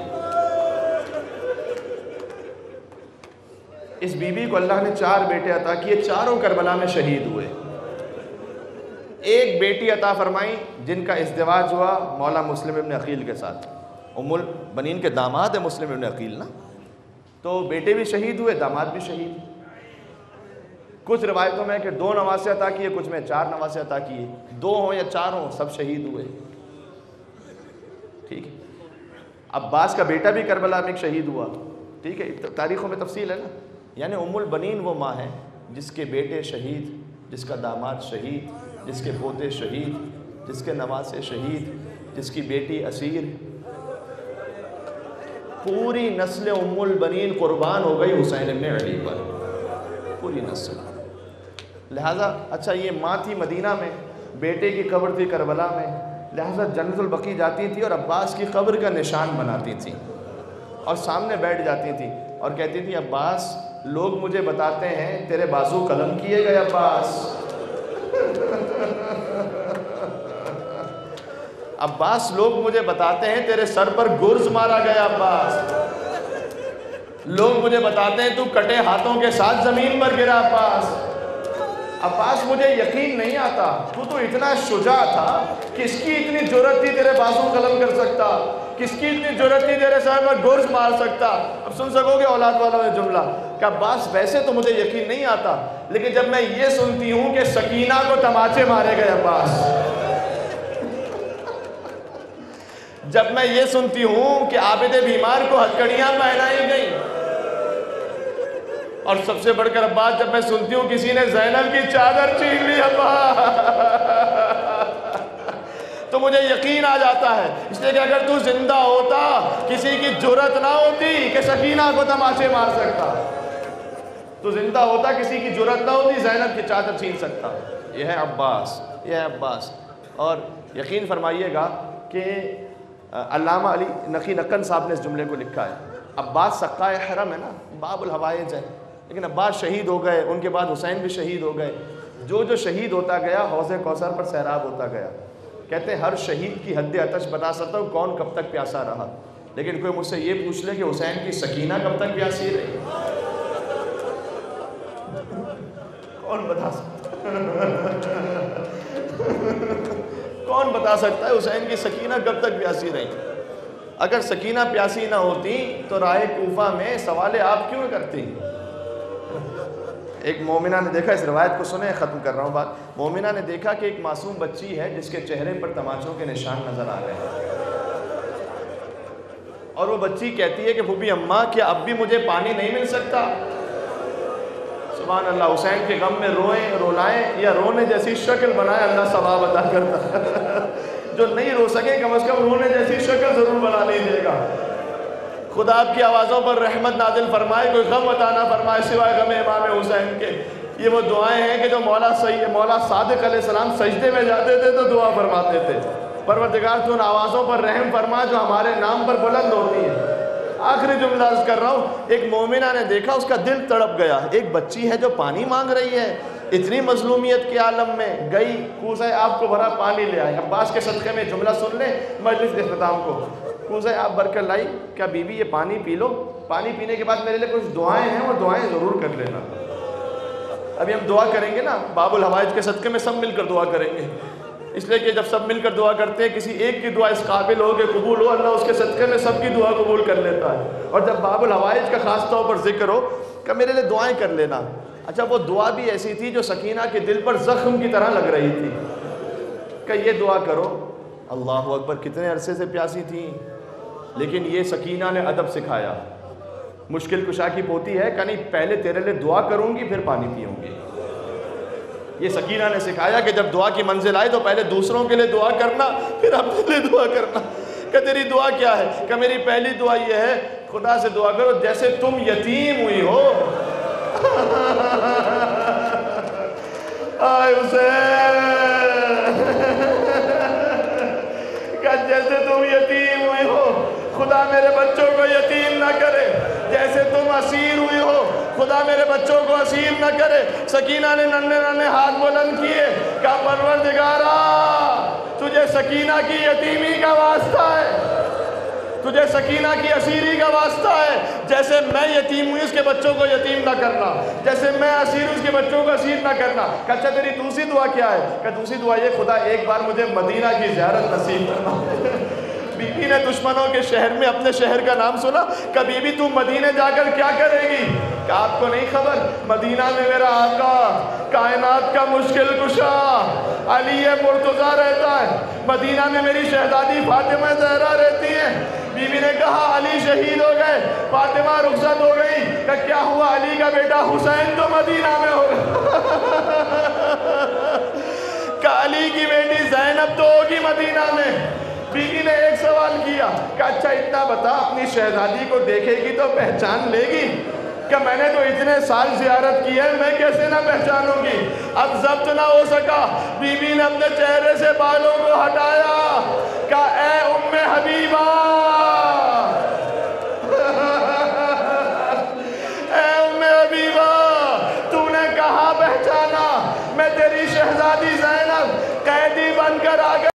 اس بی بی کو اللہ نے 4 بیٹے عطا کیے، چاروں کربلا میں شہید ہوئے۔ ایک بیٹی عطا فرمائی جن کا ازدواج ہوا مولا مسلم ابن عقیل کے ساتھ، ام البنین کے داماد ہے مسلم ابن عقیل نا، تو بیٹے بھی شہید ہوئے، داماد بھی شہید۔ کچھ روایتوں میں کہ 2 نواسے عطا کیے، کچھ میں 4 نواسے عطا کیے، 2 ہوں یا 4 ہوں سب شہید ہوئے۔ ٹھیک ہے، عباس کا بیٹا بھی کربلا میں ایک شہید ہوا، ٹھیک ہے، تاریخوں میں تفصیل ہے نا، یعنی ام البنین وہ ماں ہے جس کے بیٹے شہید، جس کا داماد شہید، جس کے پوتے شہید، جس کے نواسے شہید، جس کی بیٹی اسیر، پوری نسل ام البنین قربان ہو گئی حسین ابن علی پر، پوری نسل۔ لہٰذا اچھا یہ ماں تھی مدینہ میں، بیٹے کی قبر تھی کربلا میں، لہٰذا جنت البقیع جاتی تھی اور عباس کی قبر کا نشان بناتی تھی اور سامنے بیٹھ جاتی تھی اور کہتی تھی عباس لوگ مجھے بتاتے ہیں تیرے بازو قلم کیے گئے عباس، عباس لوگ مجھے بتاتے ہیں تیرے سر پر گرز مارا گیا عباس، لوگ مجھے بتاتے ہیں تو کٹے ہاتھوں کے ساتھ زمین پر گرا عباس۔ عباس مجھے یقین نہیں آتا، تو اتنا شجاع تھا، کس کی اتنی جرأت تھی تیرے بازو قلم کر سکتا، کس کی اتنی جرأت تھی تیرے سر پر گرز مار سکتا۔ اب سن سکو گے اولاد والا میں جملہ کہ عباس ویسے تو مجھے یقین نہیں آتا، لیکن جب میں یہ سنتی ہوں کہ سکینہ کو تماچے مارے گئے عباس، جب میں یہ سنتی ہوں کہ عابد بیمار کو ہتھکڑیاں پہنائی گئیں، اور سب سے بڑھ کر عباس جب میں سنتی ہوں کسی نے زینب کی چادر چھین لی تو مجھے یقین آ جاتا ہے، اس لیے کہ اگر تو زندہ ہوتا کسی کی جرأت نہ ہوتی کہ سکینہ کو تماشے مار سکتا، تو زندہ ہوتا کسی کی جرأت نہ ہوتی زینب کی چادر چھین سکتا۔ یہ ہے عباس، یہ ہے عباس۔ اور یقین فرمائیے گا کہ علامہ علی نقی نقن صاحب نے اس جملے کو لکھا ہے، عباس سقائے حرم ہے نا، باب الحوائج ہے، لیکن عباس شہید ہو گئے، ان کے بعد حسین بھی شہید ہو گئے، جو شہید ہوتا گیا حوض کوثر پر سیراب ہوتا گیا۔ کہتے ہیں ہر شہید کی حد عطش بتا سکتا ہوں کون کب تک پیاسا رہا، لیکن کوئی مجھ سے یہ پوچھ لے کہ حسین کی سکینہ کب تک پیاسی رہی، کون بتا سکتا کون بتا سکتا ہے حسین کی سکینہ کب تک پیاسی رہی؟ اگر سکینہ پیاسی نہ ہوتی تو راہ کوفہ میں سوال آپ کیوں کرتی؟ ایک مومنہ نے دیکھا، اس روایت کو سنیں، ختم کر رہا ہوں بات۔ مومنہ نے دیکھا کہ ایک معصوم بچی ہے جس کے چہرے پر تماچوں کے نشان نظر آ رہے ہیں، اور وہ بچی کہتی ہے کہ بھوبی اماں کیا اب بھی مجھے پانی نہیں مل سکتا؟ سبحان اللہ، حسین کے غم میں روئیں رولائیں یا رونے جیسی شکل بنائے، اللہ ثواب عطا کرتا۔ جو نہیں رو سکے کم از کم رونے جیسی شکل ضرور بنا لیجیے گا۔ خدا آپ کی آوازوں پر رحمت نازل فرمائے، کوئی غم عطا نہ فرمائے سوائے غم امام حسین کے۔ یہ وہ دعائیں ہیں کہ جو مولا صادق علیہ السلام سجدے میں جاتے تھے تو دعا فرماتے تھے، پروردگار تو ان آوازوں پر رحم فرما جو ہمارے نام پر بلند ہوتی ہیں۔ آخری جملہ عرض کر رہا ہوں، ایک مومنہ نے دیکھا، اس کا دل تڑپ گیا، ایک بچی ہے جو پانی مانگ رہی ہے، اتنی مظلومیت کے عالم میں گئی، کوزہ آپ کو بھرا پانی لے آئے۔ عباس کے صدقے میں جملہ سن لیں مجلس کے اختتام کو، کوزہ آپ بھر کر لائی، کیا بی بی یہ پانی پی لو، پانی پینے کے بعد میرے لیے کچھ دعائیں ہیں، وہ دعائیں ضرور کر لینا۔ ابھی ہم دعا کریں گے نا باب الحوائج کے صدقے میں، سب مل کر دعا کریں گے، اس لیے کہ جب سب مل کر دعا کرتے ہیں کسی ایک کی دعا اس قابل ہو کہ قبول ہو، اللہ اس کے صدقے میں سب کی دعا قبول کر لیتا ہے۔ اور جب باب الحوائج کا خاص طور پر ذکر ہو کہ میرے لیے دعائیں کر لینا، اچھا وہ دعا بھی ایسی تھی جو سکینہ کے دل پر زخم کی طرح لگ رہی تھی کہ یہ دعا کرو۔ اللہ اکبر، کتنے عرصے سے پیاسی تھی، لیکن یہ سکینہ نے ادب سکھایا۔ مشکل کشا کی پوتی ہے کہ نہیں، پہلے تیرے لیے دعا کروں گی پھر پانی پیوں گی۔ یہ سکینہ نے سکھایا کہ جب دعا کی منزل آئے تو پہلے دوسروں کے لیے دعا کرنا پھر اپنے لیے دعا کرنا۔ کہ تیری دعا کیا ہے؟ کہ میری پہلی دعا یہ ہے خدا سے دعا کرو جیسے تم یتیم ہوئی ہو۔ آئے حسین، کہ جیسے تم یتیم ہوئی ہو خدا میرے بچوں کو یتیم نہ کرے، جیسے تم اسیر ہوئی ہو خدا میرے بچوں کو اسیر نہ کرے۔ سکینہ نے ننھے ہاتھ بلند کیے، کہا پروردگارا تجھے سکینہ کی یتیمی کا واسطہ ہے، تجھے سکینہ کی اسیری کا واسطہ ہے، جیسے میں یتیم ہوئی اس کے بچوں کو یتیم نہ کرنا، جیسے میں اسیر ہوں اس کے بچوں کو اسیر نہ کرنا۔ کہ اچھا تیری دوسری دعا کیا ہے؟ کہ دوسری دعا یہ خدا ایک بار مجھے مدینہ کی زیارت نصیب کرنا۔ بی بی نے دشمنوں کے شہر میں اپنے شہر کا نام سنا، کہ بی بی تم مدینہ جا کر کیا کرے گی؟ کہ آپ کو نہیں خبر مدینہ میں میرا آقا کائنات کا مشکل کشا علی مرتضیٰ رہتا ہے، مدینہ میں میری شہزادی فاطمہ زہرا رہتی ہے۔ بی بی نے کہا علی شہید ہو گئے، فاطمہ رخصت ہو گئی، کہ کیا ہوا علی کا بیٹا حسین تو مدینہ میں ہو گیا، کہ علی کی بیٹی زینب تو ہوگی مدینہ میں۔ بی بی نے ایک سوال کیا کہ اچھا اتنا بتا اپنی شہزادی کو دیکھے گی تو پہچان لے گی؟ کہ میں نے تو اتنے سال زیارت کی ہے، میں کیسے نہ پہچانوں گی؟ اب ضبط نہ ہو سکا، بی بی نے اپنے چہرے سے بالوں کو ہٹایا، کہ اے ام حبیبہ، اے ام حبیبہ تو نے کہاں پہچانا؟ میں تیری شہزادی زینب قیدی بن کر آ